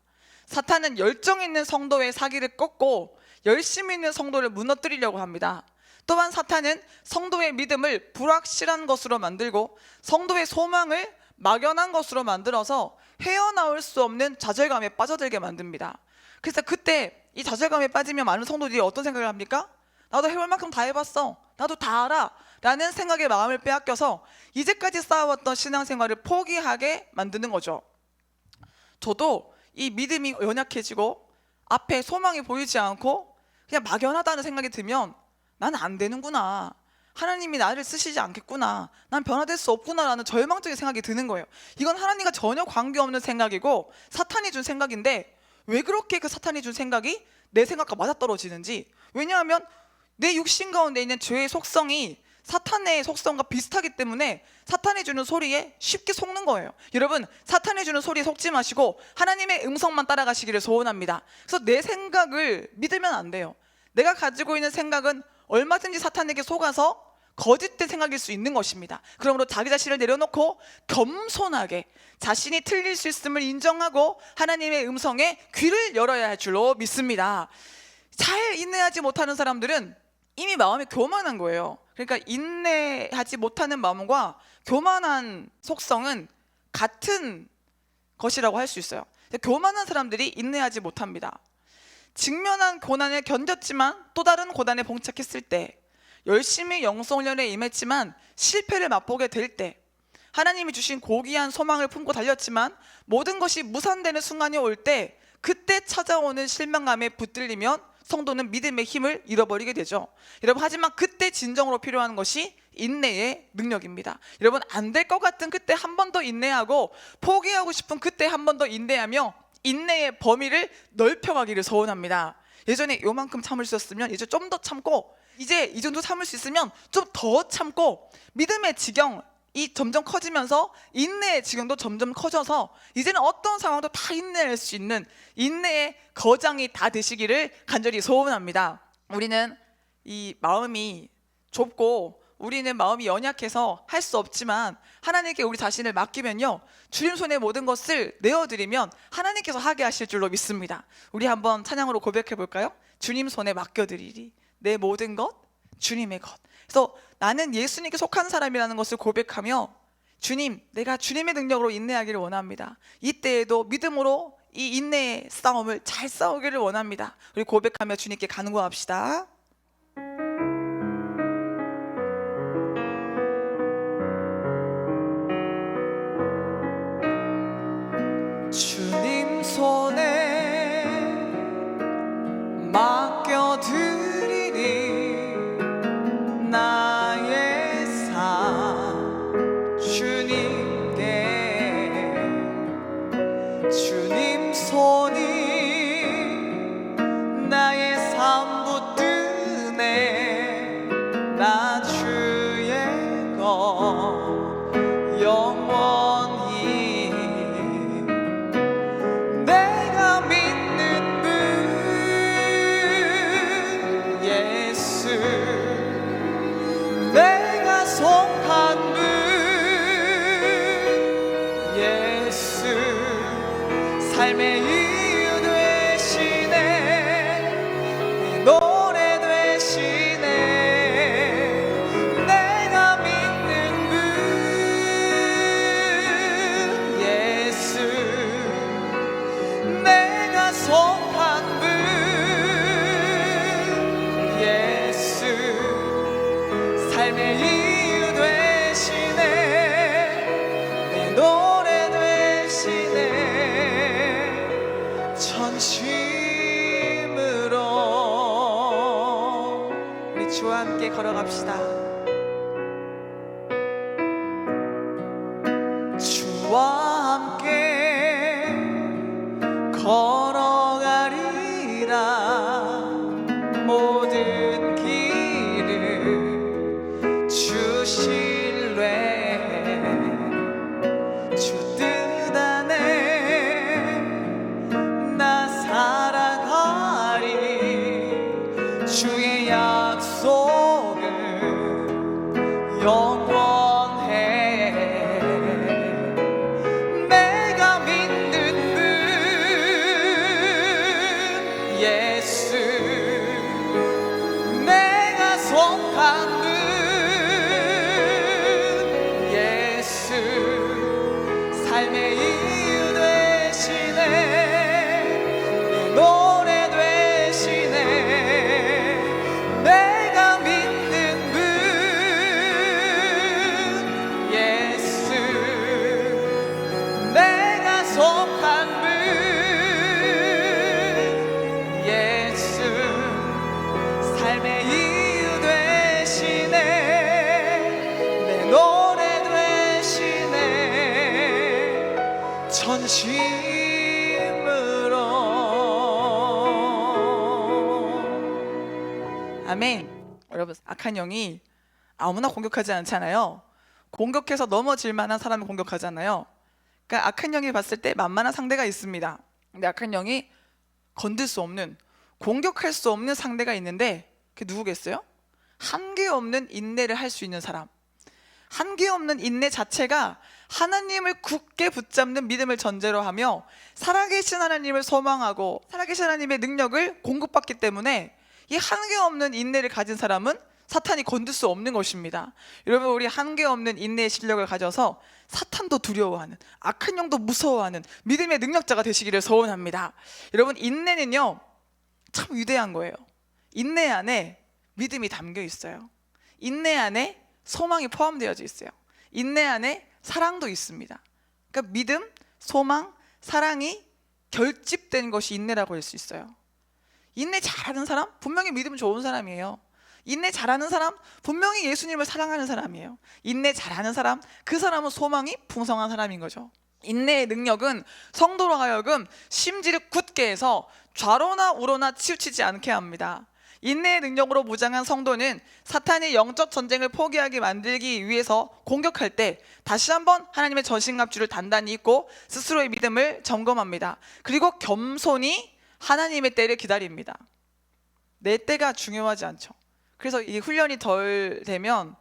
사탄은 열정 있는 성도의 사기를 꺾고 열심 있는 성도를 무너뜨리려고 합니다. 또한 사탄은 성도의 믿음을 불확실한 것으로 만들고 성도의 소망을 막연한 것으로 만들어서 헤어나올 수 없는 좌절감에 빠져들게 만듭니다. 그래서 그때 이 좌절감에 빠지면 많은 성도들이 어떤 생각을 합니까? 나도 해볼 만큼 다 해봤어, 나도 다 알아 라는 생각에 마음을 빼앗겨서 이제까지 쌓아왔던 신앙생활을 포기하게 만드는 거죠. 저도 이 믿음이 연약해지고 앞에 소망이 보이지 않고 그냥 막연하다는 생각이 들면 나는 안 되는구나, 하나님이 나를 쓰시지 않겠구나, 난 변화될 수 없구나 라는 절망적인 생각이 드는 거예요. 이건 하나님과 전혀 관계없는 생각이고 사탄이 준 생각인데, 왜 그렇게 그 사탄이 준 생각이 내 생각과 맞아떨어지는지, 왜냐하면 내 육신 가운데 있는 죄의 속성이 사탄의 속성과 비슷하기 때문에 사탄이 주는 소리에 쉽게 속는 거예요. 여러분, 사탄이 주는 소리에 속지 마시고 하나님의 음성만 따라가시기를 소원합니다. 그래서 내 생각을 믿으면 안 돼요. 내가 가지고 있는 생각은 얼마든지 사탄에게 속아서 거짓된 생각일 수 있는 것입니다. 그러므로 자기 자신을 내려놓고 겸손하게 자신이 틀릴 수 있음을 인정하고 하나님의 음성에 귀를 열어야 할 줄로 믿습니다. 잘 인내하지 못하는 사람들은 이미 마음이 교만한 거예요. 그러니까 인내하지 못하는 마음과 교만한 속성은 같은 것이라고 할 수 있어요. 교만한 사람들이 인내하지 못합니다. 직면한 고난을 견뎠지만 또 다른 고난에 봉착했을 때, 열심히 영성훈련에 임했지만 실패를 맛보게 될 때, 하나님이 주신 고귀한 소망을 품고 달렸지만 모든 것이 무산되는 순간이 올 때, 그때 찾아오는 실망감에 붙들리면 성도는 믿음의 힘을 잃어버리게 되죠. 여러분, 하지만 그때 진정으로 필요한 것이 인내의 능력입니다. 여러분, 안 될 것 같은 그때 한 번 더 인내하고, 포기하고 싶은 그때 한 번 더 인내하며 인내의 범위를 넓혀가기를 소원합니다. 예전에 요만큼 참을 수 있었으면 이제 좀 더 참고, 이제 이 정도 참을 수 있으면 좀 더 참고, 믿음의 지경이 점점 커지면서 인내의 지경도 점점 커져서 이제는 어떤 상황도 다 인내할 수 있는 인내의 거장이 다 되시기를 간절히 소원합니다. 우리는 이 마음이 좁고 우리는 마음이 연약해서 할 수 없지만, 하나님께 우리 자신을 맡기면요, 주님 손에 모든 것을 내어드리면 하나님께서 하게 하실 줄로 믿습니다. 우리 한번 찬양으로 고백해 볼까요? 주님 손에 맡겨드리리 내 모든 것 주님의 것. 그래서 나는 예수님께 속한 사람이라는 것을 고백하며, 주님, 내가 주님의 능력으로 인내하기를 원합니다. 이때에도 믿음으로 이 인내의 싸움을 잘 싸우기를 원합니다. 우리 고백하며 주님께 간구합시다. 주님 손에 맡겨드리리 나의 삶 주님께. 주님 손이 나의 삶 붙드네. 나 주의 것 영원히. 내가 믿는 분 예수, 내가 속한 분 예수, 삶의 이유 되시네, 내 노래 되시네. 내가 믿는 분 예수, 내가 속한 분 예수, 삶의 이유 되시네, 내 노래 되시네. 전심으로 우리 주와 함께 걸어갑시다. 주와 함께 걸어가리라. 모든 길을 주 신뢰, 주 뜻 안에 나 살아가리. 주의 약속은 영원해. 내가 이유 되시네 내 노래 되시네 내가 믿는 분 예수 내가 속한 분 예수 삶의 이유 되시네 내 노래 되시네 전심으로. 아멘. 여러분, 악한 영이 아무나 공격하지 않잖아요. 공격해서 넘어질 만한 사람을 공격하잖아요. 그러니까 악한 영이 봤을 때 만만한 상대가 있습니다. 근데 악한 영이 건들 수 없는, 공격할 수 없는 상대가 있는데 그게 누구겠어요? 한계 없는 인내를 할 수 있는 사람. 한계 없는 인내 자체가 하나님을 굳게 붙잡는 믿음을 전제로 하며 살아계신 하나님을 소망하고 살아계신 하나님의 능력을 공급받기 때문에 이 한계 없는 인내를 가진 사람은 사탄이 건들 수 없는 것입니다. 여러분, 우리 한계 없는 인내의 실력을 가져서 사탄도 두려워하는, 악한 영도 무서워하는 믿음의 능력자가 되시기를 소원합니다. 여러분, 인내는요 참 위대한 거예요. 인내 안에 믿음이 담겨 있어요. 인내 안에 소망이 포함되어져 있어요. 인내 안에 사랑도 있습니다. 그러니까 믿음, 소망, 사랑이 결집된 것이 인내라고 할 수 있어요. 인내 잘하는 사람 분명히 믿음 좋은 사람이에요. 인내 잘하는 사람 분명히 예수님을 사랑하는 사람이에요. 인내 잘하는 사람, 그 사람은 소망이 풍성한 사람인 거죠. 인내의 능력은 성도로 하여금 심지를 굳게 해서 좌로나 우로나 치우치지 않게 합니다. 인내의 능력으로 무장한 성도는 사탄이 영적 전쟁을 포기하게 만들기 위해서 공격할 때 다시 한번 하나님의 전신갑주를 단단히 입고 스스로의 믿음을 점검합니다. 그리고 겸손히 하나님의 때를 기다립니다. 내 때가 중요하지 않죠. 그래서 이 훈련이 덜 되면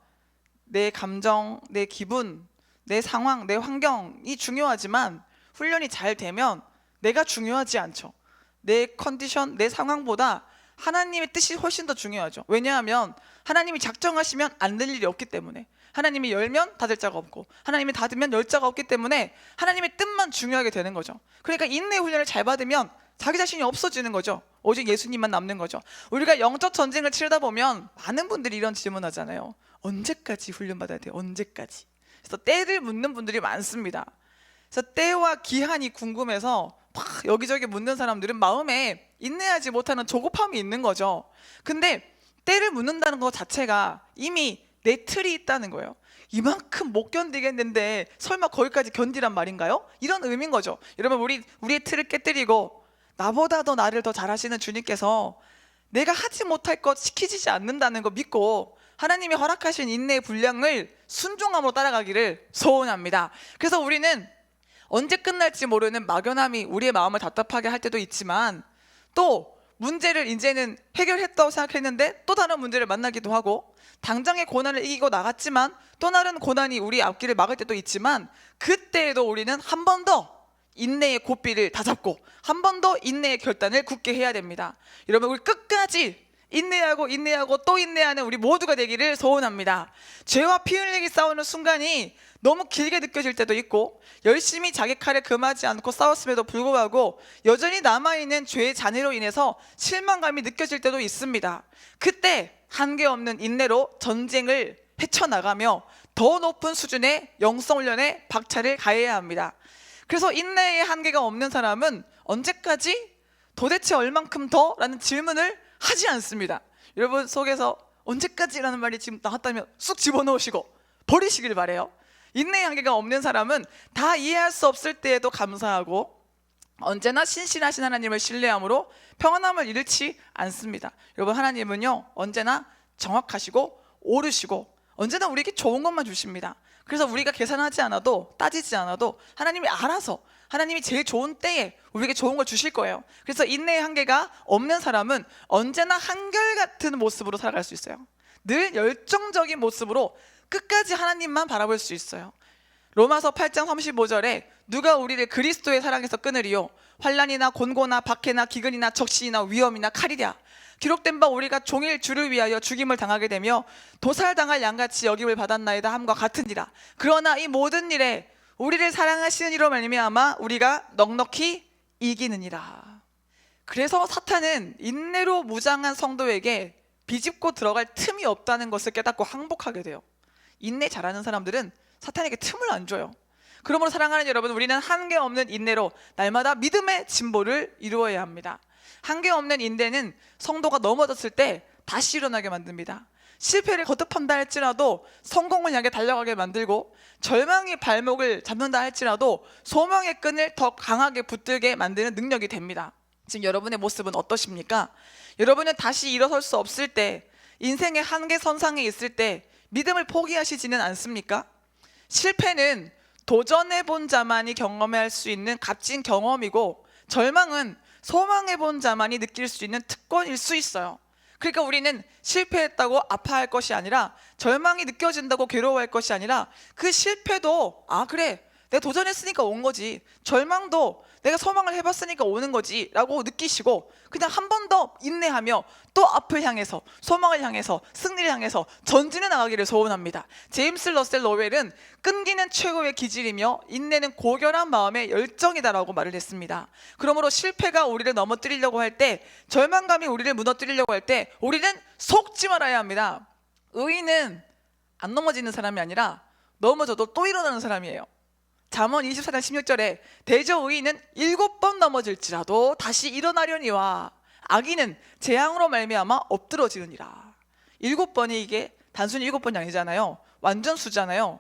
내 감정, 내 기분, 내 상황, 내 환경이 중요하지만 훈련이 잘 되면 내가 중요하지 않죠. 내 컨디션, 내 상황보다 하나님의 뜻이 훨씬 더 중요하죠. 왜냐하면 하나님이 작정하시면 안 될 일이 없기 때문에, 하나님이 열면 닫을 자가 없고 하나님이 닫으면 열 자가 없기 때문에 하나님의 뜻만 중요하게 되는 거죠. 그러니까 인내 훈련을 잘 받으면 자기 자신이 없어지는 거죠. 오직 예수님만 남는 거죠. 우리가 영적 전쟁을 치르다 보면 많은 분들이 이런 질문하잖아요. 언제까지 훈련받아야 돼요? 언제까지? 그래서 때를 묻는 분들이 많습니다. 그래서 때와 기한이 궁금해서 막 여기저기 묻는 사람들은 마음에 인내하지 못하는 조급함이 있는 거죠. 근데 때를 묻는다는 것 자체가 이미 내 틀이 있다는 거예요. 이만큼 못 견디겠는데 설마 거기까지 견디란 말인가요? 이런 의미인 거죠. 여러분, 우리의 틀을 깨뜨리고 나보다 더 나를 더 잘하시는 주님께서 내가 하지 못할 것 시키지 않는다는 거 믿고 하나님이 허락하신 인내의 분량을 순종함으로 따라가기를 소원합니다. 그래서 우리는 언제 끝날지 모르는 막연함이 우리의 마음을 답답하게 할 때도 있지만, 또 문제를 이제는 해결했다고 생각했는데 또 다른 문제를 만나기도 하고, 당장의 고난을 이기고 나갔지만 또 다른 고난이 우리 앞길을 막을 때도 있지만, 그때에도 우리는 한 번 더 인내의 고삐를 다잡고 한 번 더 인내의 결단을 굳게 해야 됩니다. 여러분, 우리 끝까지 인내하고 또 인내하는 우리 모두가 되기를 소원합니다. 죄와 피 흘리기 싸우는 순간이 너무 길게 느껴질 때도 있고, 열심히 자기 칼에 금하지 않고 싸웠음에도 불구하고 여전히 남아있는 죄의 잔해로 인해서 실망감이 느껴질 때도 있습니다. 그때 한계 없는 인내로 전쟁을 헤쳐나가며 더 높은 수준의 영성 훈련에 박차를 가해야 합니다. 그래서 인내의 한계가 없는 사람은 언제까지, 도대체 얼만큼 더? 라는 질문을 하지 않습니다. 여러분 속에서 언제까지라는 말이 지금 나왔다면 쑥 집어넣으시고 버리시길 바래요. 인내의 한계가 없는 사람은 다 이해할 수 없을 때에도 감사하고 언제나 신실하신 하나님을 신뢰함으로 평안함을 잃지 않습니다. 여러분, 하나님은요 언제나 정확하시고 옳으시고 언제나 우리에게 좋은 것만 주십니다. 그래서 우리가 계산하지 않아도 따지지 않아도 하나님이 알아서, 하나님이 제일 좋은 때에 우리에게 좋은 걸 주실 거예요. 그래서 인내의 한계가 없는 사람은 언제나 한결같은 모습으로 살아갈 수 있어요. 늘 열정적인 모습으로 끝까지 하나님만 바라볼 수 있어요. 로마서 8장 35절에 누가 우리를 그리스도의 사랑에서 끊으리요? 환난이나 곤고나 박해나 기근이나 적신이나 위험이나 칼이랴. 기록된 바 우리가 종일 주를 위하여 죽임을 당하게 되며 도살당할 양같이 여김을 받았나이다 함과 같으니라. 그러나 이 모든 일에 우리를 사랑하시는 이로 말미암아 우리가 넉넉히 이기느니라. 그래서 사탄은 인내로 무장한 성도에게 비집고 들어갈 틈이 없다는 것을 깨닫고 항복하게 돼요. 인내 잘하는 사람들은 사탄에게 틈을 안 줘요. 그러므로 사랑하는 여러분, 우리는 한계 없는 인내로 날마다 믿음의 진보를 이루어야 합니다. 한계 없는 인내는 성도가 넘어졌을 때 다시 일어나게 만듭니다. 실패를 거듭한다 할지라도 성공을 향해 달려가게 만들고, 절망이 발목을 잡는다 할지라도 소망의 끈을 더 강하게 붙들게 만드는 능력이 됩니다. 지금 여러분의 모습은 어떠십니까? 여러분은 다시 일어설 수 없을 때, 인생의 한계선상에 있을 때 믿음을 포기하시지는 않습니까? 실패는 도전해본 자만이 경험할 수 있는 값진 경험이고, 절망은 소망해본 자만이 느낄 수 있는 특권일 수 있어요. 그러니까 우리는 실패했다고 아파할 것이 아니라, 절망이 느껴진다고 괴로워할 것이 아니라, 그 실패도 그래, 내가 도전했으니까 온 거지, 절망도 내가 소망을 해봤으니까 오는 거지 라고 느끼시고, 그냥 한 번 더 인내하며 또 앞을 향해서, 소망을 향해서, 승리를 향해서 전진해 나가기를 소원합니다. 제임스 러셀 로웰은 끈기는 최고의 기질이며 인내는 고결한 마음의 열정이다라고 말을 했습니다. 그러므로 실패가 우리를 넘어뜨리려고 할 때, 절망감이 우리를 무너뜨리려고 할 때 우리는 속지 말아야 합니다. 의인은 안 넘어지는 사람이 아니라 넘어져도 또 일어나는 사람이에요. 잠언 24장 16절에 대저 의인은 7번 넘어질지라도 다시 일어나려니와 악인은 재앙으로 말미암아 엎드러지느니라. 7번이 이게 단순히 7번이 아니잖아요. 완전 수잖아요.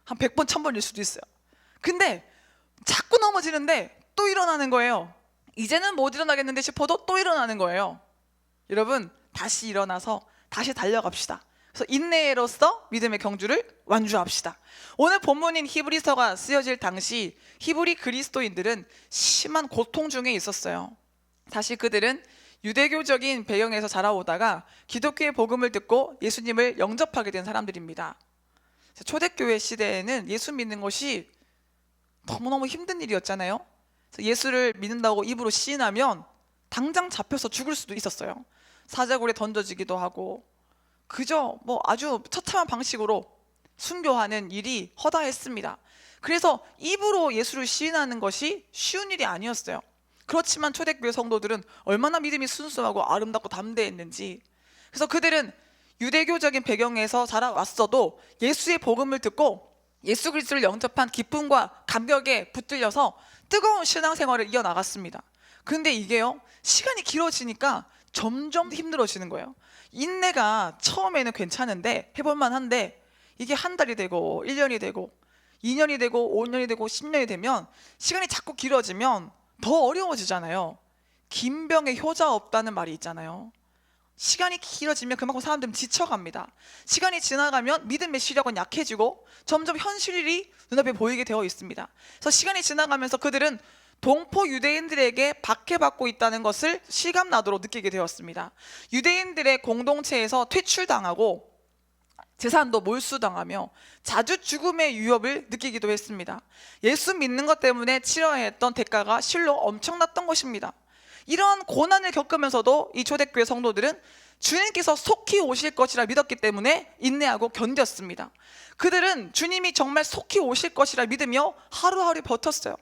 한 100번 1000번일 수도 있어요. 근데 자꾸 넘어지는데 또 일어나는 거예요. 이제는 못 일어나겠는데 싶어도 또 일어나는 거예요. 여러분, 다시 일어나서 다시 달려갑시다. 그래서 인내로서 믿음의 경주를 완주합시다. 오늘 본문인 히브리서가 쓰여질 당시 히브리 그리스도인들은 심한 고통 중에 있었어요. 사실 그들은 유대교적인 배경에서 자라오다가 기독교의 복음을 듣고 예수님을 영접하게 된 사람들입니다. 초대교회 시대에는 예수 믿는 것이 너무너무 힘든 일이었잖아요. 그래서 예수를 믿는다고 입으로 시인하면 당장 잡혀서 죽을 수도 있었어요. 사자굴에 던져지기도 하고, 그저 아주 처참한 방식으로 순교하는 일이 허다했습니다. 그래서 입으로 예수를 시인하는 것이 쉬운 일이 아니었어요. 그렇지만 초대교회 성도들은 얼마나 믿음이 순수하고 아름답고 담대했는지, 그래서 그들은 유대교적인 배경에서 자라왔어도 예수의 복음을 듣고 예수 그리스도를 영접한 기쁨과 감격에 붙들려서 뜨거운 신앙생활을 이어나갔습니다. 그런데 이게요, 시간이 길어지니까 점점 힘들어지는 거예요. 인내가 처음에는 괜찮은데, 해볼만 한데, 이게 한 달이 되고 1년이 되고 2년이 되고 5년이 되고 10년이 되면, 시간이 자꾸 길어지면 더 어려워지잖아요. 긴 병에 효자 없다는 말이 있잖아요. 시간이 길어지면 그만큼 사람들은 지쳐갑니다. 시간이 지나가면 믿음의 시력은 약해지고 점점 현실이 눈앞에 보이게 되어 있습니다. 그래서 시간이 지나가면서 그들은 동포 유대인들에게 박해받고 있다는 것을 실감나도록 느끼게 되었습니다. 유대인들의 공동체에서 퇴출당하고 재산도 몰수당하며 자주 죽음의 위협을 느끼기도 했습니다. 예수 믿는 것 때문에 치러야 했던 대가가 실로 엄청났던 것입니다. 이러한 고난을 겪으면서도 이 초대교회 성도들은 주님께서 속히 오실 것이라 믿었기 때문에 인내하고 견뎠습니다. 그들은 주님이 정말 속히 오실 것이라 믿으며 하루하루 버텼어요.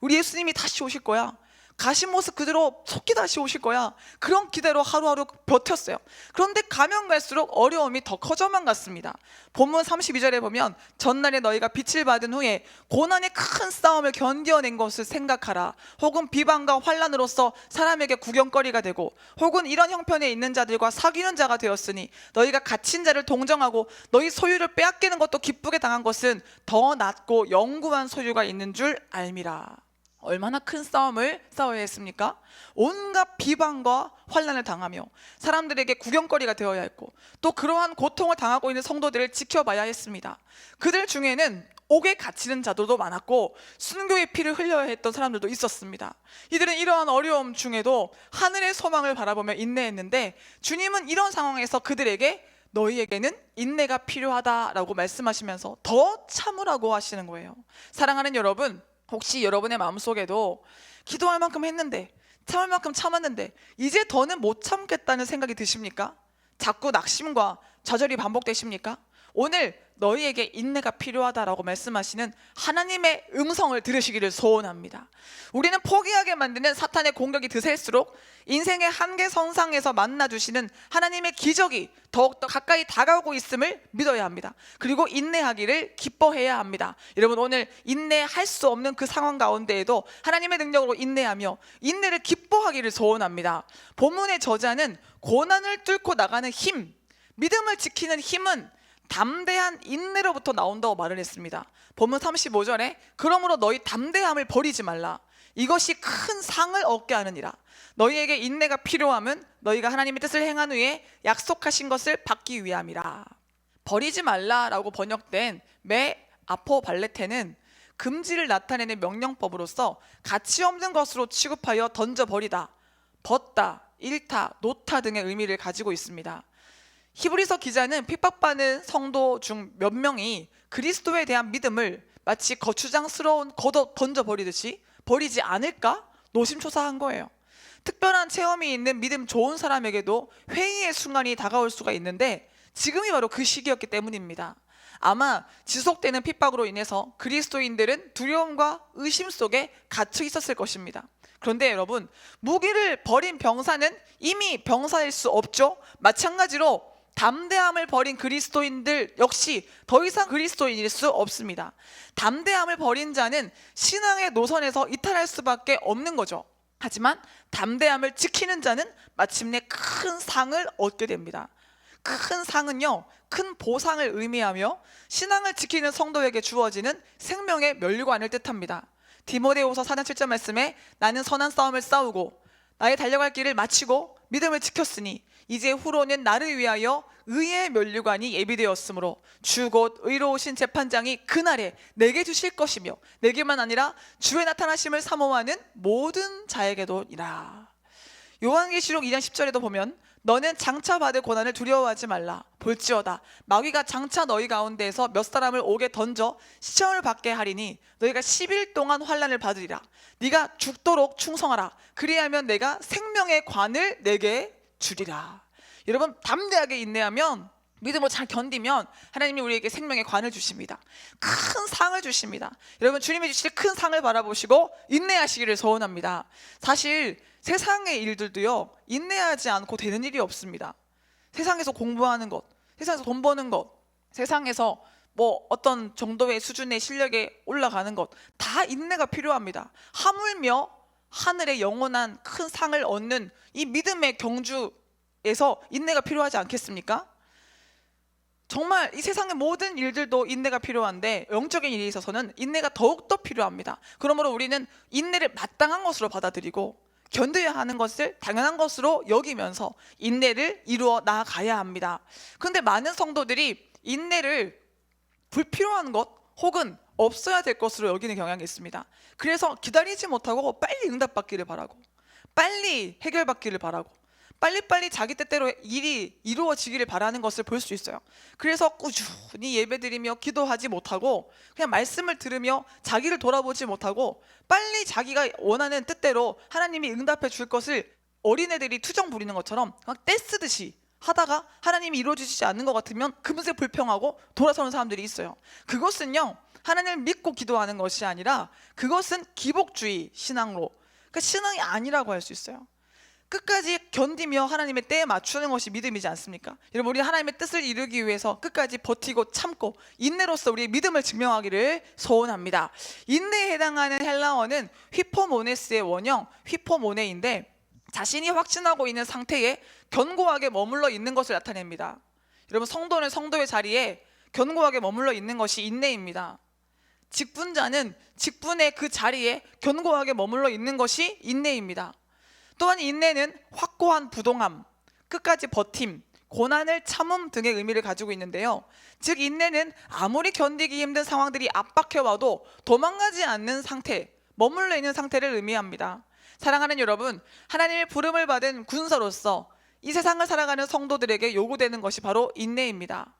우리 예수님이 다시 오실 거야, 가신 모습 그대로 속히 다시 오실 거야, 그런 기대로 하루하루 버텼어요. 그런데 가면 갈수록 어려움이 더 커져만 갔습니다. 본문 32절에 보면, 전날에 너희가 빛을 받은 후에 고난의 큰 싸움을 견뎌낸 것을 생각하라. 혹은 비방과 환난으로서 사람에게 구경거리가 되고, 혹은 이런 형편에 있는 자들과 사귀는 자가 되었으니 너희가 갇힌 자를 동정하고 너희 소유를 빼앗기는 것도 기쁘게 당한 것은 더 낫고 영구한 소유가 있는 줄 알미라. 얼마나 큰 싸움을 싸워야 했습니까? 온갖 비방과 환난을 당하며 사람들에게 구경거리가 되어야 했고, 또 그러한 고통을 당하고 있는 성도들을 지켜봐야 했습니다. 그들 중에는 옥에 갇히는 자들도 많았고 순교의 피를 흘려야 했던 사람들도 있었습니다. 이들은 이러한 어려움 중에도 하늘의 소망을 바라보며 인내했는데, 주님은 이런 상황에서 그들에게 너희에게는 인내가 필요하다라고 말씀하시면서 더 참으라고 하시는 거예요. 사랑하는 여러분, 혹시 여러분의 마음속에도 기도할 만큼 했는데, 참을 만큼 참았는데 이제 더는 못 참겠다는 생각이 드십니까? 자꾸 낙심과 좌절이 반복되십니까? 오늘 너희에게 인내가 필요하다라고 말씀하시는 하나님의 음성을 들으시기를 소원합니다. 우리는 포기하게 만드는 사탄의 공격이 드셀수록 인생의 한계선상에서 만나주시는 하나님의 기적이 더욱더 가까이 다가오고 있음을 믿어야 합니다. 그리고 인내하기를 기뻐해야 합니다. 여러분, 오늘 인내할 수 없는 그 상황 가운데에도 하나님의 능력으로 인내하며 인내를 기뻐하기를 소원합니다. 본문의 저자는 고난을 뚫고 나가는 힘, 믿음을 지키는 힘은 담대한 인내로부터 나온다고 말을 했습니다. 본문 35절에 그러므로 너희 담대함을 버리지 말라. 이것이 큰 상을 얻게 하느니라. 너희에게 인내가 필요함은 너희가 하나님의 뜻을 행한 후에 약속하신 것을 받기 위함이라. 버리지 말라라고 번역된 메 아포발레테는 금지를 나타내는 명령법으로서 가치 없는 것으로 취급하여 던져버리다, 벗다, 잃다, 놓다 등의 의미를 가지고 있습니다. 히브리서 기자는 핍박받는 성도 중 몇 명이 그리스도에 대한 믿음을 마치 거추장스러운 겉옷 던져버리듯이 버리지 않을까 노심초사한 거예요. 특별한 체험이 있는 믿음 좋은 사람에게도 회의의 순간이 다가올 수가 있는데 지금이 바로 그 시기였기 때문입니다. 아마 지속되는 핍박으로 인해서 그리스도인들은 두려움과 의심 속에 갇혀 있었을 것입니다. 그런데 여러분, 무기를 버린 병사는 이미 병사일 수 없죠. 마찬가지로 담대함을 버린 그리스도인들 역시 더 이상 그리스도인일 수 없습니다. 담대함을 버린 자는 신앙의 노선에서 이탈할 수밖에 없는 거죠. 하지만 담대함을 지키는 자는 마침내 큰 상을 얻게 됩니다. 큰 상은요, 큰 보상을 의미하며 신앙을 지키는 성도에게 주어지는 생명의 면류관을 뜻합니다. 디모데후서 4장 7절 말씀에 나는 선한 싸움을 싸우고 나의 달려갈 길을 마치고 믿음을 지켰으니 이제 후로는 나를 위하여 의의 면류관이 예비되었으므로 주 곧 의로우신 재판장이 그날에 내게 주실 것이며 내게만 아니라 주의 나타나심을 사모하는 모든 자에게도이라. 요한계시록 2장 10절에도 보면 너는 장차 받을 고난을 두려워하지 말라. 볼지어다 마귀가 장차 너희 가운데에서 몇 사람을 옥에 던져 시험을 받게 하리니 너희가 10일 동안 환난을 받으리라. 네가 죽도록 충성하라. 그리하면 내가 생명의 관을 내게 주리라. 여러분, 담대하게 인내하면, 믿음으로 잘 견디면 하나님이 우리에게 생명의 관을 주십니다. 큰 상을 주십니다. 여러분, 주님이 주실 큰 상을 바라보시고 인내하시기를 소원합니다. 사실 세상의 일들도요, 인내하지 않고 되는 일이 없습니다. 세상에서 공부하는 것, 세상에서 돈 버는 것, 세상에서 뭐 어떤 정도의 수준의 실력에 올라가는 것, 다 인내가 필요합니다. 하물며 하늘의 영원한 큰 상을 얻는 이 믿음의 경주에서 인내가 필요하지 않겠습니까? 정말 이 세상의 모든 일들도 인내가 필요한데 영적인 일에 있어서는 인내가 더욱더 필요합니다. 그러므로 우리는 인내를 마땅한 것으로 받아들이고 견뎌야 하는 것을 당연한 것으로 여기면서 인내를 이루어 나아가야 합니다. 그런데 많은 성도들이 인내를 불필요한 것 혹은 없어야 될 것으로 여기는 경향이 있습니다. 그래서 기다리지 못하고 빨리 응답받기를 바라고, 빨리 해결받기를 바라고, 빨리빨리 자기 뜻대로 일이 이루어지기를 바라는 것을 볼 수 있어요. 그래서 꾸준히 예배드리며 기도하지 못하고 그냥 말씀을 들으며 자기를 돌아보지 못하고 빨리 자기가 원하는 뜻대로 하나님이 응답해 줄 것을 어린애들이 투정 부리는 것처럼 막 떼쓰듯이 하다가 하나님이 이루어지지 않는 것 같으면 금세 불평하고 돌아서는 사람들이 있어요. 그것은요, 하나님을 믿고 기도하는 것이 아니라 그것은 기복주의 신앙으로, 그러니까 신앙이 아니라고 할 수 있어요. 끝까지 견디며 하나님의 때에 맞추는 것이 믿음이지 않습니까? 여러분, 우리 하나님의 뜻을 이루기 위해서 끝까지 버티고 참고 인내로서 우리의 믿음을 증명하기를 소원합니다. 인내에 해당하는 헬라어는 휘포모네스의 원형 휘포모네인데 자신이 확신하고 있는 상태에 견고하게 머물러 있는 것을 나타냅니다. 여러분, 성도는 성도의 자리에 견고하게 머물러 있는 것이 인내입니다. 직분자는 직분의 그 자리에 견고하게 머물러 있는 것이 인내입니다. 또한 인내는 확고한 부동함, 끝까지 버팀, 고난을 참음 등의 의미를 가지고 있는데요. 즉 인내는 아무리 견디기 힘든 상황들이 압박해와도 도망가지 않는 상태, 머물러 있는 상태를 의미합니다. 사랑하는 여러분, 하나님의 부름을 받은 군사로서 이 세상을 살아가는 성도들에게 요구되는 것이 바로 인내입니다.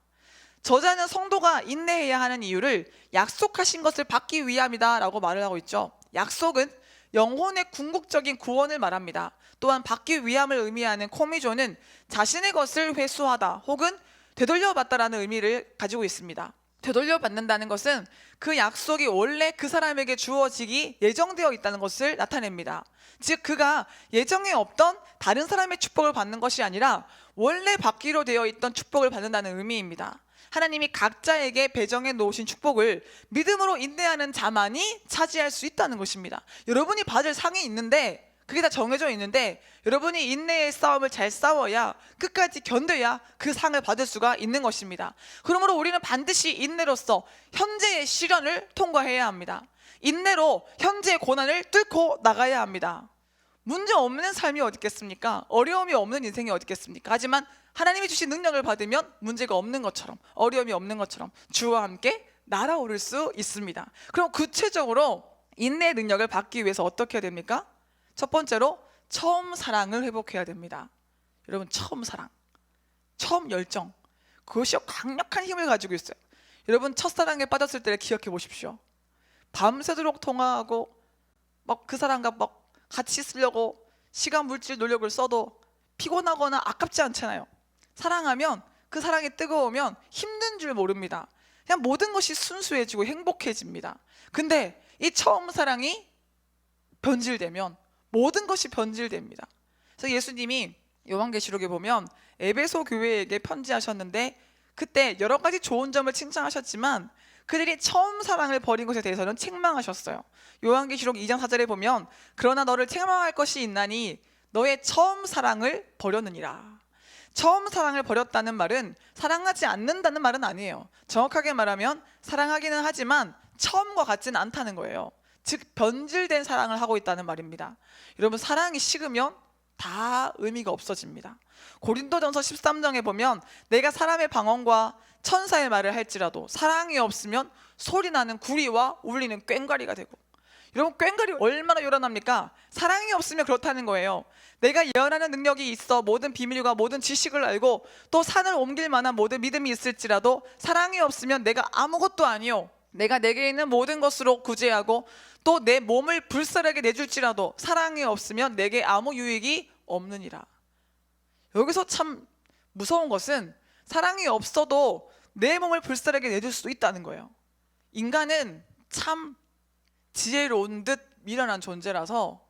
저자는 성도가 인내해야 하는 이유를 약속하신 것을 받기 위함이다 라고 말을 하고 있죠. 약속은 영혼의 궁극적인 구원을 말합니다. 또한 받기 위함을 의미하는 코미조는 자신의 것을 회수하다 혹은 되돌려받다라는 의미를 가지고 있습니다. 되돌려받는다는 것은 그 약속이 원래 그 사람에게 주어지기 예정되어 있다는 것을 나타냅니다. 즉 그가 예정에 없던 다른 사람의 축복을 받는 것이 아니라 원래 받기로 되어 있던 축복을 받는다는 의미입니다. 하나님이 각자에게 배정해 놓으신 축복을 믿음으로 인내하는 자만이 차지할 수 있다는 것입니다. 여러분이 받을 상이 있는데, 그게 다 정해져 있는데 여러분이 인내의 싸움을 잘 싸워야, 끝까지 견뎌야 그 상을 받을 수가 있는 것입니다. 그러므로 우리는 반드시 인내로서 현재의 시련을 통과해야 합니다. 인내로 현재의 고난을 뚫고 나가야 합니다. 문제 없는 삶이 어디 있겠습니까? 어려움이 없는 인생이 어디 있겠습니까? 하지만 하나님이 주신 능력을 받으면 문제가 없는 것처럼, 어려움이 없는 것처럼 주와 함께 날아오를 수 있습니다. 그럼 구체적으로 인내의 능력을 받기 위해서 어떻게 해야 됩니까? 첫 번째로 처음 사랑을 회복해야 됩니다. 여러분, 처음 사랑, 처음 열정, 그것이 강력한 힘을 가지고 있어요. 여러분, 첫사랑에 빠졌을 때를 기억해 보십시오. 밤새도록 통화하고 막 그 사람과 막 같이 쓰려고 시간, 물질, 노력을 써도 피곤하거나 아깝지 않잖아요. 사랑하면, 그 사랑이 뜨거우면 힘든 줄 모릅니다. 그냥 모든 것이 순수해지고 행복해집니다. 근데 이 처음 사랑이 변질되면 모든 것이 변질됩니다. 그래서 예수님이 요한계시록에 보면 에베소 교회에게 편지하셨는데, 그때 여러 가지 좋은 점을 칭찬하셨지만 그들이 처음 사랑을 버린 것에 대해서는 책망하셨어요. 요한계시록 2장 4절에 보면 그러나 너를 책망할 것이 있나니 너의 처음 사랑을 버렸느니라. 처음 사랑을 버렸다는 말은 사랑하지 않는다는 말은 아니에요. 정확하게 말하면 사랑하기는 하지만 처음과 같지는 않다는 거예요. 즉 변질된 사랑을 하고 있다는 말입니다. 여러분, 사랑이 식으면 다 의미가 없어집니다. 고린도전서 13장에 보면 내가 사람의 방언과 천사의 말을 할지라도 사랑이 없으면 소리나는 구리와 울리는 꽹과리가 되고. 여러분, 꽹과리 얼마나 요란합니까? 사랑이 없으면 그렇다는 거예요. 내가 예언하는 능력이 있어 모든 비밀과 모든 지식을 알고 또 산을 옮길 만한 모든 믿음이 있을지라도 사랑이 없으면 내가 아무것도 아니요, 내가 내게 있는 모든 것으로 구제하고 또 내 몸을 불살하게 내줄지라도 사랑이 없으면 내게 아무 유익이 없느니라. 여기서 참 무서운 것은 사랑이 없어도 내 몸을 불살하게 내줄 수도 있다는 거예요. 인간은 참 지혜로운 듯 미련한 존재라서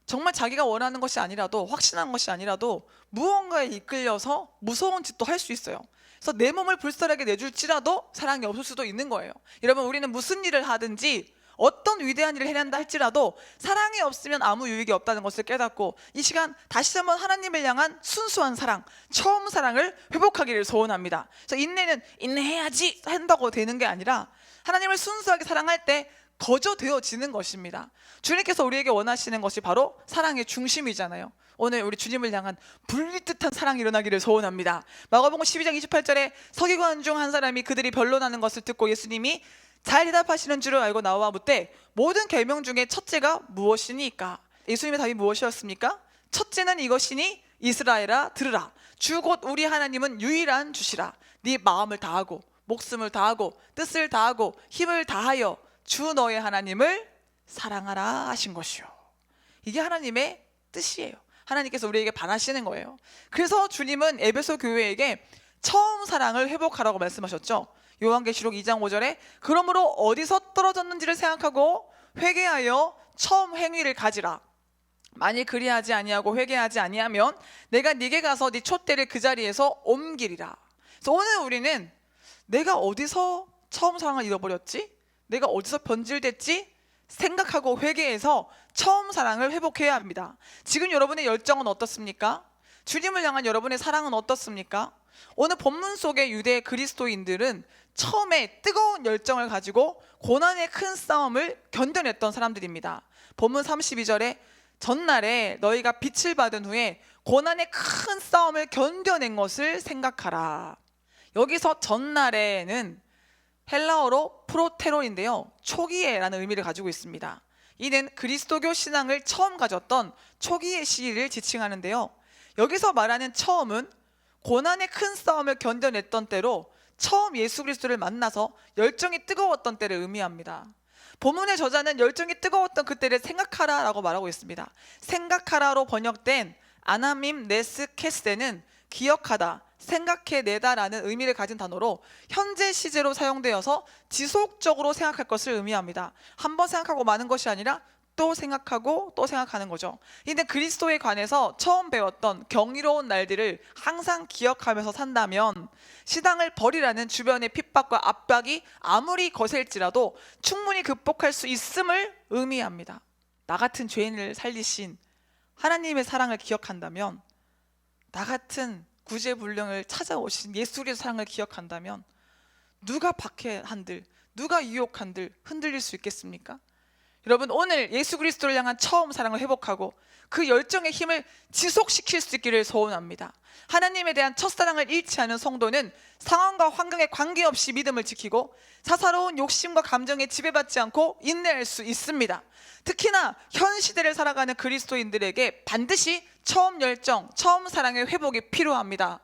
정말 자기가 원하는 것이 아니라도, 확신한 것이 아니라도 무언가에 이끌려서 무서운 짓도 할 수 있어요. 그래서 내 몸을 불살하게 내줄지라도 사랑이 없을 수도 있는 거예요. 여러분, 우리는 무슨 일을 하든지 어떤 위대한 일을 해낸다 할지라도 사랑이 없으면 아무 유익이 없다는 것을 깨닫고 이 시간 다시 한번 하나님을 향한 순수한 사랑, 처음 사랑을 회복하기를 소원합니다. 그래서 인내는 인내해야지 한다고 되는 게 아니라 하나님을 순수하게 사랑할 때 거저되어지는 것입니다. 주님께서 우리에게 원하시는 것이 바로 사랑의 중심이잖아요. 오늘 우리 주님을 향한 불빛듯한 사랑이 일어나기를 소원합니다. 마가복음 12장 28절에 서기관 중 한 사람이 그들이 변론하는 것을 듣고 예수님이 잘 대답하시는 줄을 알고 나와 묻되 모든 계명 중에 첫째가 무엇이니까? 예수님의 답이 무엇이었습니까? 첫째는 이것이니 이스라엘아 들으라. 주 곧 우리 하나님은 유일한 주시라. 네 마음을 다하고 목숨을 다하고 뜻을 다하고 힘을 다하여 주 너의 하나님을 사랑하라 하신 것이요. 이게 하나님의 뜻이에요. 하나님께서 우리에게 반하시는 거예요. 그래서 주님은 에베소 교회에게 처음 사랑을 회복하라고 말씀하셨죠. 요한계시록 2장 5절에 그러므로 어디서 떨어졌는지를 생각하고 회개하여 처음 행위를 가지라. 만일 그리하지 아니하고 회개하지 아니하면 내가 네게 가서 네 촛대를 그 자리에서 옮기리라. 그래서 오늘 우리는 내가 어디서 처음 사랑을 잃어버렸지? 내가 어디서 변질됐지? 생각하고 회개해서 처음 사랑을 회복해야 합니다. 지금 여러분의 열정은 어떻습니까? 주님을 향한 여러분의 사랑은 어떻습니까? 오늘 본문 속의 유대 그리스도인들은 처음에 뜨거운 열정을 가지고 고난의 큰 싸움을 견뎌냈던 사람들입니다. 본문 32절에 전날에 너희가 빛을 받은 후에 고난의 큰 싸움을 견뎌낸 것을 생각하라. 여기서 전날에는 헬라어로 프로테론인데요, 초기에라는 의미를 가지고 있습니다. 이는 그리스도교 신앙을 처음 가졌던 초기의 시기를 지칭하는데요, 여기서 말하는 처음은 고난의 큰 싸움을 견뎌냈던 때로 처음 예수 그리스도를 만나서 열정이 뜨거웠던 때를 의미합니다. 본문의 저자는 열정이 뜨거웠던 그때를 생각하라 라고 말하고 있습니다. 생각하라로 번역된 아나밈 네스 캐스데는 기억하다, 생각해내다라는 의미를 가진 단어로 현재 시제로 사용되어서 지속적으로 생각할 것을 의미합니다. 한번 생각하고 마는 것이 아니라 또 생각하고 또 생각하는 거죠. 근데 그리스도에 관해서 처음 배웠던 경이로운 날들을 항상 기억하면서 산다면 신앙을 버리라는 주변의 핍박과 압박이 아무리 거셀지라도 충분히 극복할 수 있음을 의미합니다. 나 같은 죄인을 살리신 하나님의 사랑을 기억한다면, 나 같은 구제불능을 찾아오신 예수 그리스도의 사랑을 기억한다면 누가 박해한들, 누가 유혹한들 흔들릴 수 있겠습니까? 여러분, 오늘 예수 그리스도를 향한 처음 사랑을 회복하고 그 열정의 힘을 지속시킬 수 있기를 소원합니다. 하나님에 대한 첫사랑을 잃지 않은 성도는 상황과 환경에 관계없이 믿음을 지키고 사사로운 욕심과 감정에 지배받지 않고 인내할 수 있습니다. 특히나 현 시대를 살아가는 그리스도인들에게 반드시 처음 열정, 처음 사랑의 회복이 필요합니다.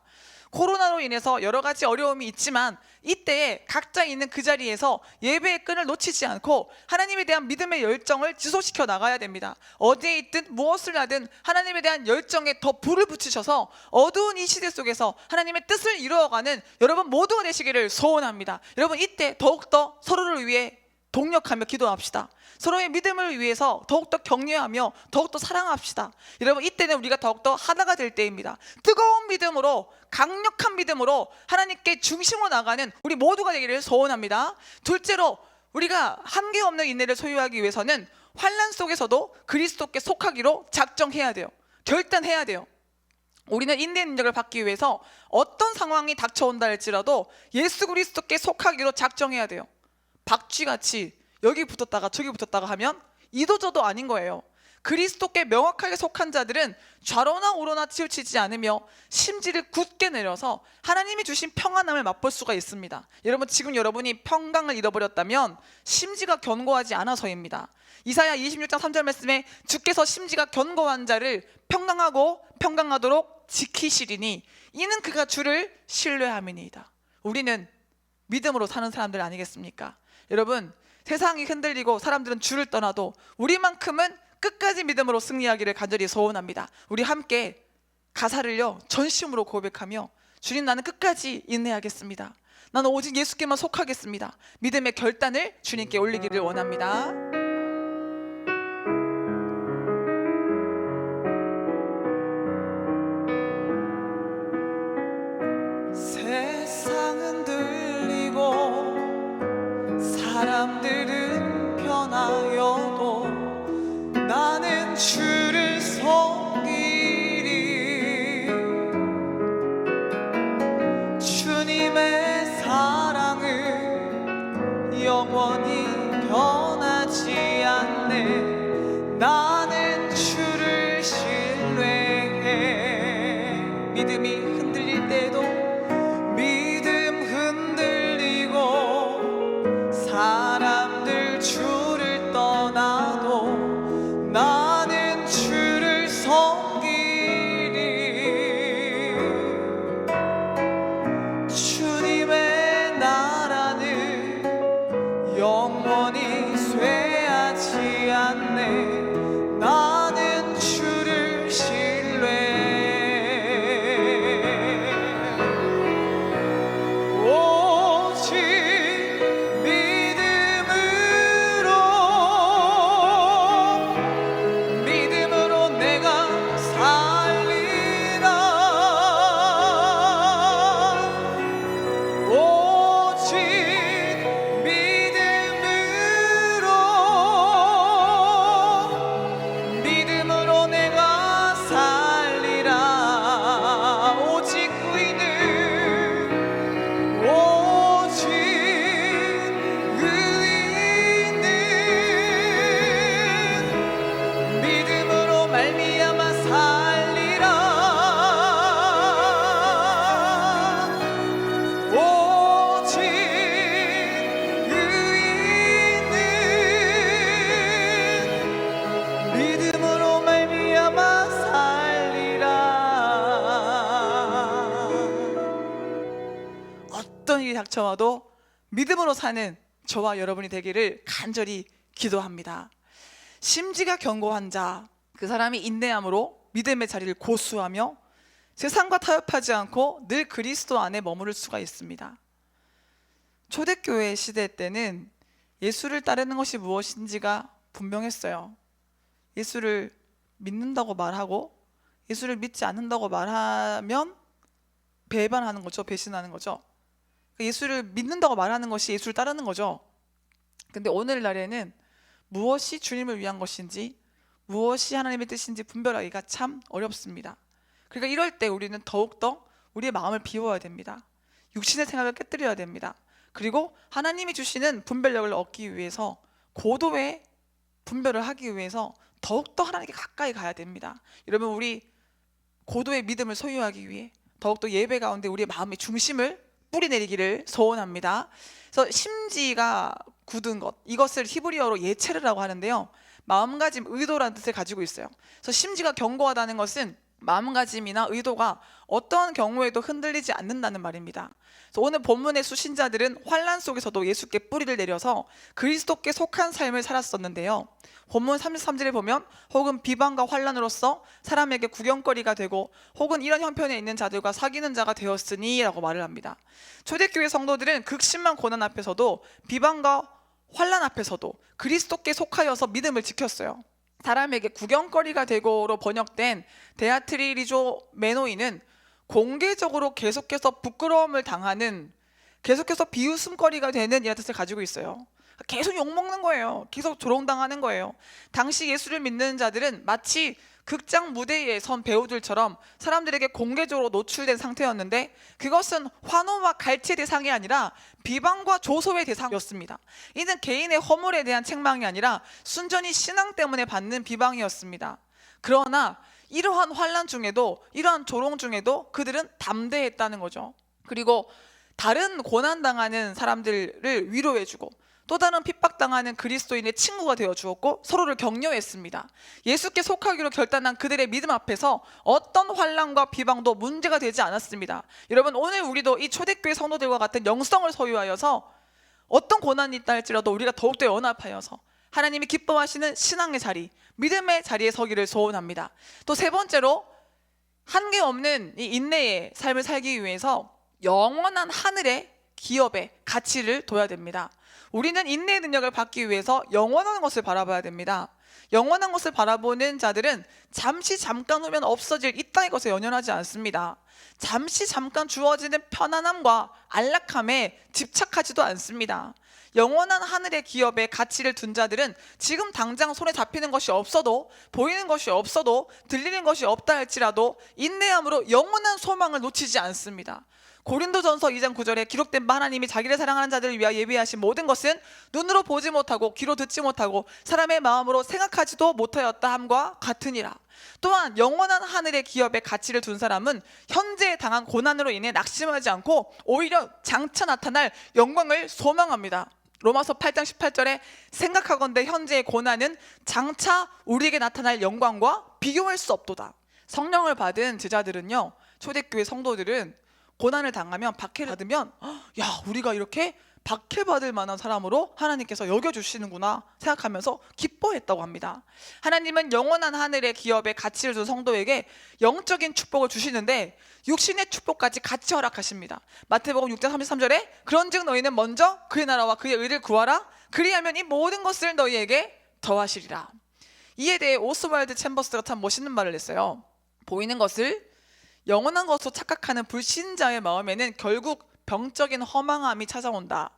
코로나로 인해서 여러 가지 어려움이 있지만 이때에 각자 있는 그 자리에서 예배의 끈을 놓치지 않고 하나님에 대한 믿음의 열정을 지속시켜 나가야 됩니다. 어디에 있든 무엇을 하든 하나님에 대한 열정에 더 불을 붙이셔서 어두운 이 시대 속에서 하나님의 뜻을 이루어가는 여러분 모두가 되시기를 소원합니다. 여러분, 이때 더욱더 서로를 위해 동력하며 기도합시다. 서로의 믿음을 위해서 더욱더 격려하며 더욱더 사랑합시다. 여러분, 이때는 우리가 더욱더 하나가 될 때입니다. 뜨거운 믿음으로, 강력한 믿음으로 하나님께 중심으로 나가는 우리 모두가 되기를 소원합니다. 둘째로, 우리가 한계 없는 인내를 소유하기 위해서는 환난 속에서도 그리스도께 속하기로 작정해야 돼요. 결단해야 돼요. 우리는 인내 능력을 받기 위해서 어떤 상황이 닥쳐온다 할지라도 예수 그리스도께 속하기로 작정해야 돼요. 박쥐같이 여기 붙었다가 저기 붙었다가 하면 이도저도 아닌 거예요. 그리스도께 명확하게 속한 자들은 좌로나 우로나 치우치지 않으며 심지를 굳게 내려서 하나님이 주신 평안함을 맛볼 수가 있습니다. 여러분, 지금 여러분이 평강을 잃어버렸다면 심지가 견고하지 않아서입니다. 이사야 26장 3절 말씀에 주께서 심지가 견고한 자를 평강하고 평강하도록 지키시리니 이는 그가 주를 신뢰함이니이다. 우리는 믿음으로 사는 사람들 아니겠습니까? 여러분, 세상이 흔들리고 사람들은 주를 떠나도 우리만큼은 끝까지 믿음으로 승리하기를 간절히 소원합니다. 우리 함께 가사를요 전심으로 고백하며, 주님, 나는 끝까지 인내하겠습니다. 나는 오직 예수께만 속하겠습니다. 믿음의 결단을 주님께 올리기를 원합니다. 세상은 들리고 사람들은 변하여도 나는 주를 섬기리. 주님의 사랑은 영원히 변하지 않네. 나는 주를 신뢰해. 믿음이 흔들릴 때도 믿음 흔들리고 사람들 주를 떠나도 나는 주를 섬기리. 주님의 나라는 영원히 쇠하지 않네. 나는 주를 신뢰해. 오직 믿음으로 내가 살리라. 오직 믿음으로 내가 살리라. 오직 의인은 믿음으로 말미암아 살리라. 오직 의인은 믿음으로 말미암아 살리라. 어떤 일이 닥쳐와도 믿음으로 사는 저와 여러분이 되기를 간절히 기도합니다. 심지가 견고한 자, 그 사람이 인내함으로 믿음의 자리를 고수하며 세상과 타협하지 않고 늘 그리스도 안에 머무를 수가 있습니다. 초대교회 시대 때는 예수를 따르는 것이 무엇인지가 분명했어요. 예수를 믿는다고 말하고 예수를 믿지 않는다고 말하면 배반하는 거죠. 배신하는 거죠. 예수를 믿는다고 말하는 것이 예수를 따르는 거죠. 근데 오늘날에는 무엇이 주님을 위한 것인지 무엇이 하나님의 뜻인지 분별하기가 참 어렵습니다. 그러니까 이럴 때 우리는 더욱더 우리의 마음을 비워야 됩니다. 육신의 생각을 깨뜨려야 됩니다. 그리고 하나님이 주시는 분별력을 얻기 위해서 고도의 분별을 하기 위해서 더욱더 하나님께 가까이 가야 됩니다. 여러분, 우리 고도의 믿음을 소유하기 위해 더욱더 예배 가운데 우리의 마음의 중심을 뿌리내리기를 소원합니다. 그래서 심지가 굳은 것, 이것을 히브리어로 예체르라고 하는데요, 마음가짐, 의도라는 뜻을 가지고 있어요. 그래서 심지가 견고하다는 것은 마음가짐이나 의도가 어떠한 경우에도 흔들리지 않는다는 말입니다. 그래서 오늘 본문의 수신자들은 환난 속에서도 예수께 뿌리를 내려서 그리스도께 속한 삶을 살았었는데요, 본문 33절에 보면 혹은 비방과 환난으로서 사람에게 구경거리가 되고 혹은 이런 형편에 있는 자들과 사귀는 자가 되었으니 라고 말을 합니다. 초대교회 성도들은 극심한 고난 앞에서도 비방과 환난 앞에서도 그리스도께 속하여서 믿음을 지켰어요. 사람에게 구경거리가 되고로 번역된 데아트리리조 메노이는 공개적으로 계속해서 부끄러움을 당하는, 계속해서 비웃음거리가 되는 이라는 뜻을 가지고 있어요. 계속 욕먹는 거예요. 계속 조롱당하는 거예요. 당시 예수를 믿는 자들은 마치 극장 무대에 선 배우들처럼 사람들에게 공개적으로 노출된 상태였는데, 그것은 환호와 갈채 대상이 아니라 비방과 조소의 대상이었습니다. 이는 개인의 허물에 대한 책망이 아니라 순전히 신앙 때문에 받는 비방이었습니다. 그러나 이러한 환난 중에도, 이러한 조롱 중에도 그들은 담대했다는 거죠. 그리고 다른 고난당하는 사람들을 위로해주고 또 다른 핍박당하는 그리스도인의 친구가 되어 주었고 서로를 격려했습니다. 예수께 속하기로 결단한 그들의 믿음 앞에서 어떤 환난과 비방도 문제가 되지 않았습니다. 여러분, 오늘 우리도 이 초대교회 성도들과 같은 영성을 소유하여서 어떤 고난이 있다 할지라도 우리가 더욱더 연합하여서 하나님이 기뻐하시는 신앙의 자리, 믿음의 자리에 서기를 소원합니다. 또 세 번째로, 한계 없는 이 인내의 삶을 살기 위해서 영원한 하늘의 기업의 가치를 둬야 됩니다. 우리는 인내의 능력을 받기 위해서 영원한 것을 바라봐야 됩니다. 영원한 것을 바라보는 자들은 잠깐 후면 없어질 이 땅의 것에 연연하지 않습니다. 잠깐 주어지는 편안함과 안락함에 집착하지도 않습니다. 영원한 하늘의 기업에 가치를 둔 자들은 지금 당장 손에 잡히는 것이 없어도, 보이는 것이 없어도, 들리는 것이 없다 할지라도 인내함으로 영원한 소망을 놓치지 않습니다. 고린도전서 2장 9절에 기록된 바, 하나님이 자기를 사랑하는 자들을 위하여 예비하신 모든 것은 눈으로 보지 못하고 귀로 듣지 못하고 사람의 마음으로 생각하지도 못하였다 함과 같으니라. 또한 영원한 하늘의 기업에 가치를 둔 사람은 현재 당한 고난으로 인해 낙심하지 않고 오히려 장차 나타날 영광을 소망합니다. 로마서 8장 18절에 생각하건대 현재의 고난은 장차 우리에게 나타날 영광과 비교할 수 없도다. 성령을 받은 제자들은요, 초대교회 성도들은 고난을 당하면, 박해를 받으면 야, 우리가 이렇게 박해받을 만한 사람으로 하나님께서 여겨주시는구나 생각하면서 기뻐했다고 합니다. 하나님은 영원한 하늘의 기업에 가치를 둔 성도에게 영적인 축복을 주시는데 육신의 축복까지 같이 허락하십니다. 마태복음 6장 33절에 그런즉 너희는 먼저 그의 나라와 그의 의를 구하라. 그리하면 이 모든 것을 너희에게 더하시리라. 이에 대해 오스왈드 챔버스가 참 멋있는 말을 했어요. 보이는 것을 영원한 것으로 착각하는 불신자의 마음에는 결국 병적인 허망함이 찾아온다.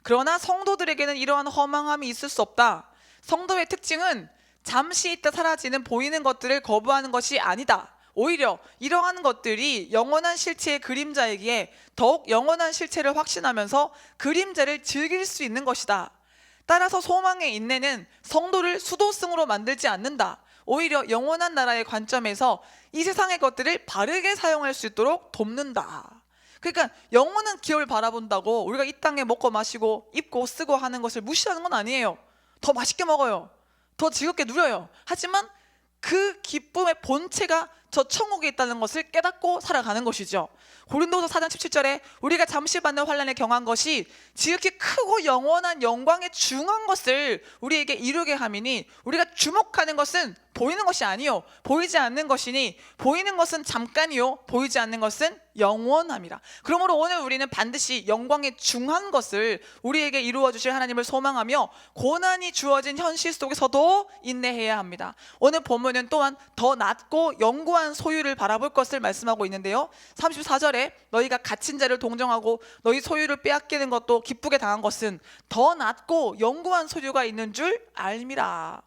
그러나 성도들에게는 이러한 허망함이 있을 수 없다. 성도의 특징은 잠시 있다 사라지는 보이는 것들을 거부하는 것이 아니다. 오히려 이러한 것들이 영원한 실체의 그림자이기에 더욱 영원한 실체를 확신하면서 그림자를 즐길 수 있는 것이다. 따라서 소망의 인내는 성도를 수도승으로 만들지 않는다. 오히려 영원한 나라의 관점에서 이 세상의 것들을 바르게 사용할 수 있도록 돕는다. 그러니까 영원한 기업을 바라본다고 우리가 이 땅에 먹고 마시고 입고 쓰고 하는 것을 무시하는 건 아니에요. 더 맛있게 먹어요. 더 즐겁게 누려요. 하지만 그 기쁨의 본체가 저 천국에 있다는 것을 깨닫고 살아가는 것이죠. 고린도서 4장 17절에 우리가 잠시 받는 환난에 경한 것이 지극히 크고 영원한 영광에 중한 것을 우리에게 이루게 함이니 우리가 주목하는 것은 보이는 것이 아니요 보이지 않는 것이니 보이는 것은 잠깐이요 보이지 않는 것은 영원함이라. 그러므로 오늘 우리는 반드시 영광의 중한 것을 우리에게 이루어 주실 하나님을 소망하며 고난이 주어진 현실 속에서도 인내해야 합니다. 오늘 본문은 또한 더 낮고 영구한 소유를 바라볼 것을 말씀하고 있는데요, 34절에 너희가 갇힌 자를 동정하고 너희 소유를 빼앗기는 것도 기쁘게 당한 것은 더 낮고 영구한 소유가 있는 줄 알미라.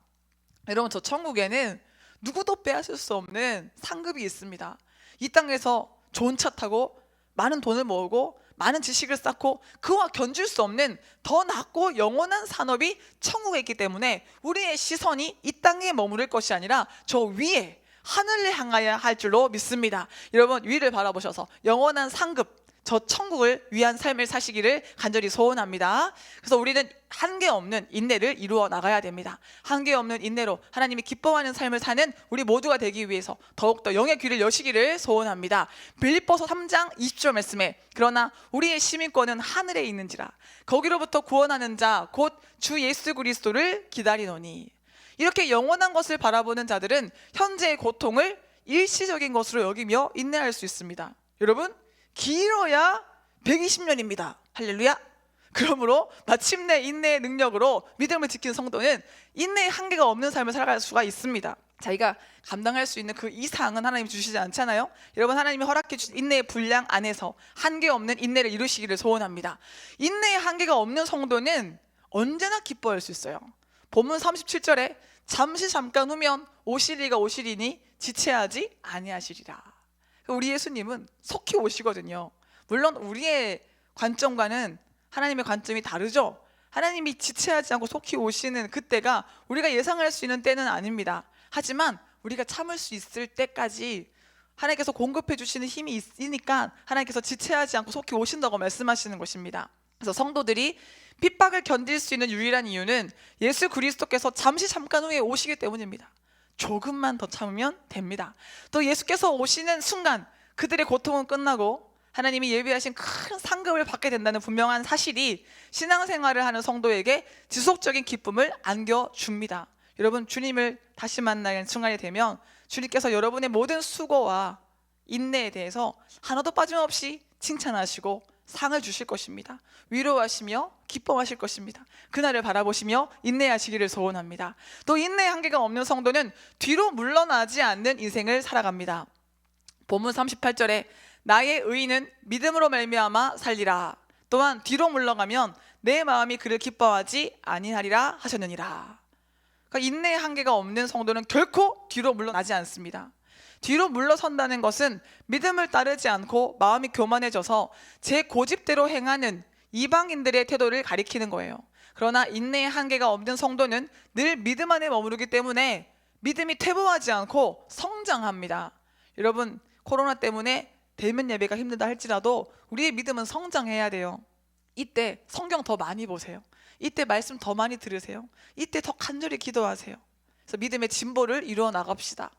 여러분, 저 천국에는 누구도 빼앗을 수 없는 상급이 있습니다. 이 땅에서 좋은 차 타고 많은 돈을 모으고 많은 지식을 쌓고 그와 견줄 수 없는 더 낮고 영원한 산업이 천국에 있기 때문에 우리의 시선이 이 땅에 머무를 것이 아니라 저 위에 하늘을 향하여 할 줄로 믿습니다. 여러분, 위를 바라보셔서 영원한 상급, 저 천국을 위한 삶을 사시기를 간절히 소원합니다. 그래서 우리는 한계 없는 인내를 이루어 나가야 됩니다. 한계 없는 인내로 하나님이 기뻐하는 삶을 사는 우리 모두가 되기 위해서 더욱더 영의 귀를 여시기를 소원합니다. 빌립보서 3장 20절 말씀에 그러나 우리의 시민권은 하늘에 있는지라 거기로부터 구원하는 자 곧 주 예수 그리스도를 기다리노니. 이렇게 영원한 것을 바라보는 자들은 현재의 고통을 일시적인 것으로 여기며 인내할 수 있습니다. 여러분, 길어야 120년입니다. 할렐루야. 그러므로 마침내 인내의 능력으로 믿음을 지키는 성도는 인내의 한계가 없는 삶을 살아갈 수가 있습니다. 자기가 감당할 수 있는 그 이상은 하나님이 주시지 않잖아요. 여러분, 하나님이 허락해 주신 인내의 분량 안에서 한계 없는 인내를 이루시기를 소원합니다. 인내의 한계가 없는 성도는 언제나 기뻐할 수 있어요. 본문 37절에 잠깐 후면 오시리가 오시리니 지체하지 아니하시리라. 우리 예수님은 속히 오시거든요. 물론 우리의 관점과는 하나님의 관점이 다르죠. 하나님이 지체하지 않고 속히 오시는 그때가 우리가 예상할 수 있는 때는 아닙니다. 하지만 우리가 참을 수 있을 때까지 하나님께서 공급해 주시는 힘이 있으니까 하나님께서 지체하지 않고 속히 오신다고 말씀하시는 것입니다. 그래서 성도들이 핍박을 견딜 수 있는 유일한 이유는 예수 그리스도께서 잠깐 후에 오시기 때문입니다. 조금만 더 참으면 됩니다. 또 예수께서 오시는 순간 그들의 고통은 끝나고 하나님이 예비하신 큰 상급을 받게 된다는 분명한 사실이 신앙생활을 하는 성도에게 지속적인 기쁨을 안겨줍니다. 여러분, 주님을 다시 만나는 순간이 되면 주님께서 여러분의 모든 수고와 인내에 대해서 하나도 빠짐없이 칭찬하시고 상을 주실 것입니다. 위로하시며 기뻐하실 것입니다. 그날을 바라보시며 인내하시기를 소원합니다. 또 인내의 한계가 없는 성도는 뒤로 물러나지 않는 인생을 살아갑니다. 본문 38절에 나의 의인은 믿음으로 말미암아 살리라. 또한 뒤로 물러가면 내 마음이 그를 기뻐하지 아니하리라 하셨느니라. 그러니까 인내의 한계가 없는 성도는 결코 뒤로 물러나지 않습니다. 뒤로 물러선다는 것은 믿음을 따르지 않고 마음이 교만해져서 제 고집대로 행하는 이방인들의 태도를 가리키는 거예요. 그러나 인내의 한계가 없는 성도는 늘 믿음 안에 머무르기 때문에 믿음이 퇴보하지 않고 성장합니다. 여러분, 코로나 때문에 대면 예배가 힘들다 할지라도 우리의 믿음은 성장해야 돼요. 이때 성경 더 많이 보세요. 이때 말씀 더 많이 들으세요. 이때 더 간절히 기도하세요. 그래서 믿음의 진보를 이루어 나갑시다.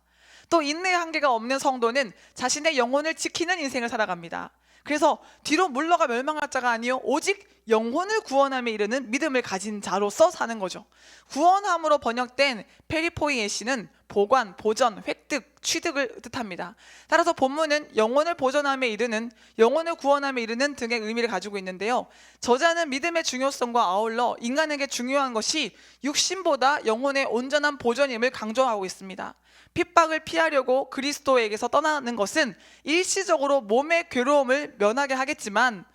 또 인내의 한계가 없는 성도는 자신의 영혼을 지키는 인생을 살아갑니다. 그래서 뒤로 물러가 멸망할 자가 아니요 오직 영혼을 구원함에 이르는 믿음을 가진 자로서 사는 거죠. 구원함으로 번역된 페리포이에시는 보관, 보전, 획득, 취득을 뜻합니다. 따라서 본문은 영혼을 보전함에 이르는, 영혼을 구원함에 이르는 등의 의미를 가지고 있는데요, 저자는 믿음의 중요성과 아울러 인간에게 중요한 것이 육신보다 영혼의 온전한 보전임을 강조하고 있습니다. 핍박을 피하려고 그리스도에게서 떠나는 것은 일시적으로 몸의 괴로움을 면하게 하겠지만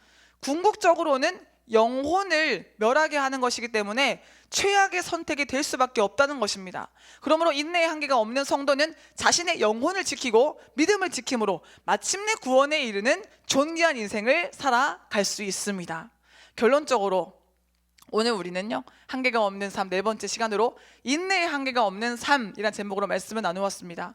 궁극적으로는 영혼을 멸하게 하는 것이기 때문에 최악의 선택이 될 수밖에 없다는 것입니다. 그러므로 인내의 한계가 없는 성도는 자신의 영혼을 지키고 믿음을 지킴으로 마침내 구원에 이르는 존귀한 인생을 살아갈 수 있습니다. 결론적으로 오늘 우리는요, 한계가 없는 삶 네 번째 시간으로 인내의 한계가 없는 삶이란 제목으로 말씀을 나누었습니다.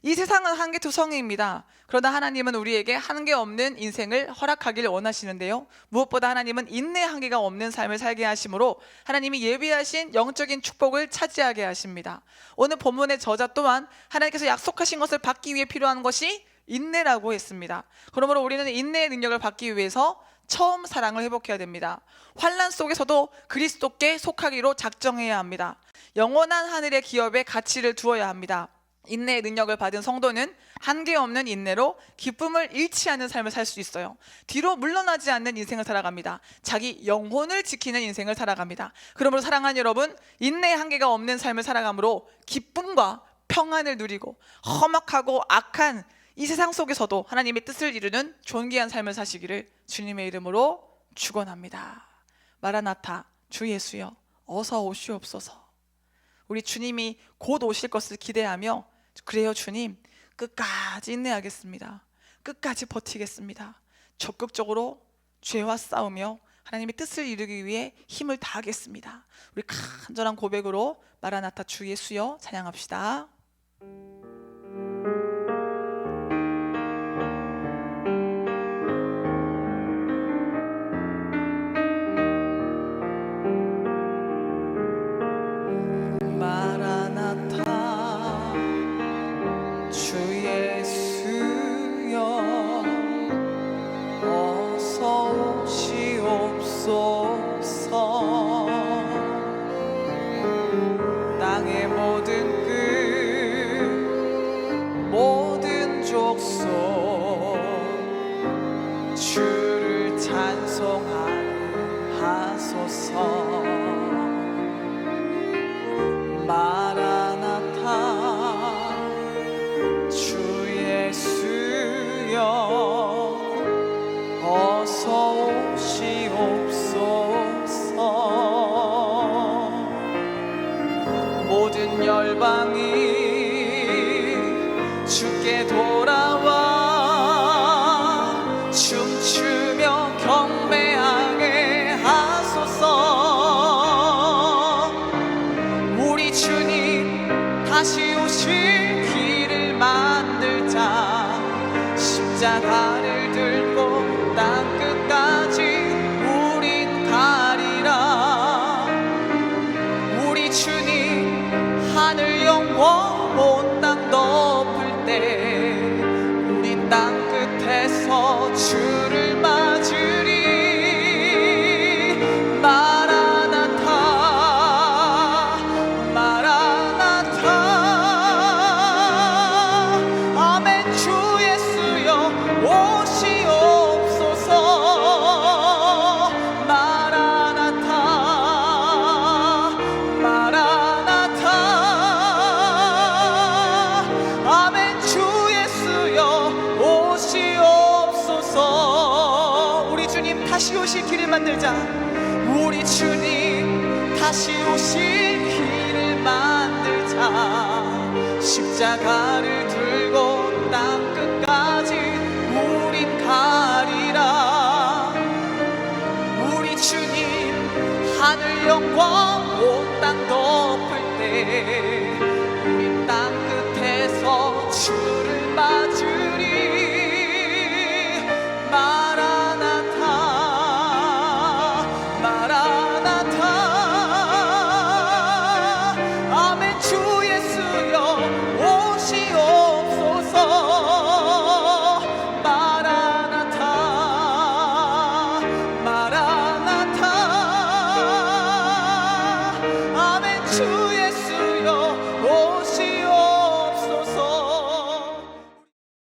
이 세상은 한계투성이입니다. 그러나 하나님은 우리에게 한계 없는 인생을 허락하기를 원하시는데요, 무엇보다 하나님은 인내의 한계가 없는 삶을 살게 하심으로 하나님이 예비하신 영적인 축복을 차지하게 하십니다. 오늘 본문의 저자 또한 하나님께서 약속하신 것을 받기 위해 필요한 것이 인내라고 했습니다. 그러므로 우리는 인내의 능력을 받기 위해서 처음 사랑을 회복해야 됩니다. 환난 속에서도 그리스도께 속하기로 작정해야 합니다. 영원한 하늘의 기업에 가치를 두어야 합니다. 인내의 능력을 받은 성도는 한계 없는 인내로 기쁨을 잃지 않는 삶을 살 수 있어요. 뒤로 물러나지 않는 인생을 살아갑니다. 자기 영혼을 지키는 인생을 살아갑니다. 그러므로 사랑하는 여러분, 인내의 한계가 없는 삶을 살아감으로 기쁨과 평안을 누리고 험악하고 악한 이 세상 속에서도 하나님의 뜻을 이루는 존귀한 삶을 사시기를 주님의 이름으로 축원합니다. 마라나타, 주 예수여 어서 오시옵소서. 우리 주님이 곧 오실 것을 기대하며, 그래요 주님, 끝까지 인내하겠습니다. 끝까지 버티겠습니다. 적극적으로 죄와 싸우며 하나님의 뜻을 이루기 위해 힘을 다하겠습니다. 우리 간절한 고백으로 마라나타 주 예수여 찬양합시다. 땅의 모든 끝 모든 족속 주를 찬송하게 하소서. 마라나타 주 예수여 어서 오시옵소서. 모든 열방이 주께 돌아와 춤추며 경배하게 하소서. 우리 주님 다시 오실 길을 만들자. 십자가를 들고 땅 끝까지 우린 가리라. 우리 주님 하늘 영원 온 땅 덮을 때 우린 땅 끝에서 주를 맞으리. 마라나타 마라나타 아멘. 주 예수여 오시옵소서. 마라나타 마라나타 아멘. 주 예수여 오시옵소서. 우리 주님 다시 오실 길을 만들자. 우리 주님 다시 오실 길을 만들자. 십자가를 들고 땅 끝까지 우린 가리라. 우리 주님 하늘 영광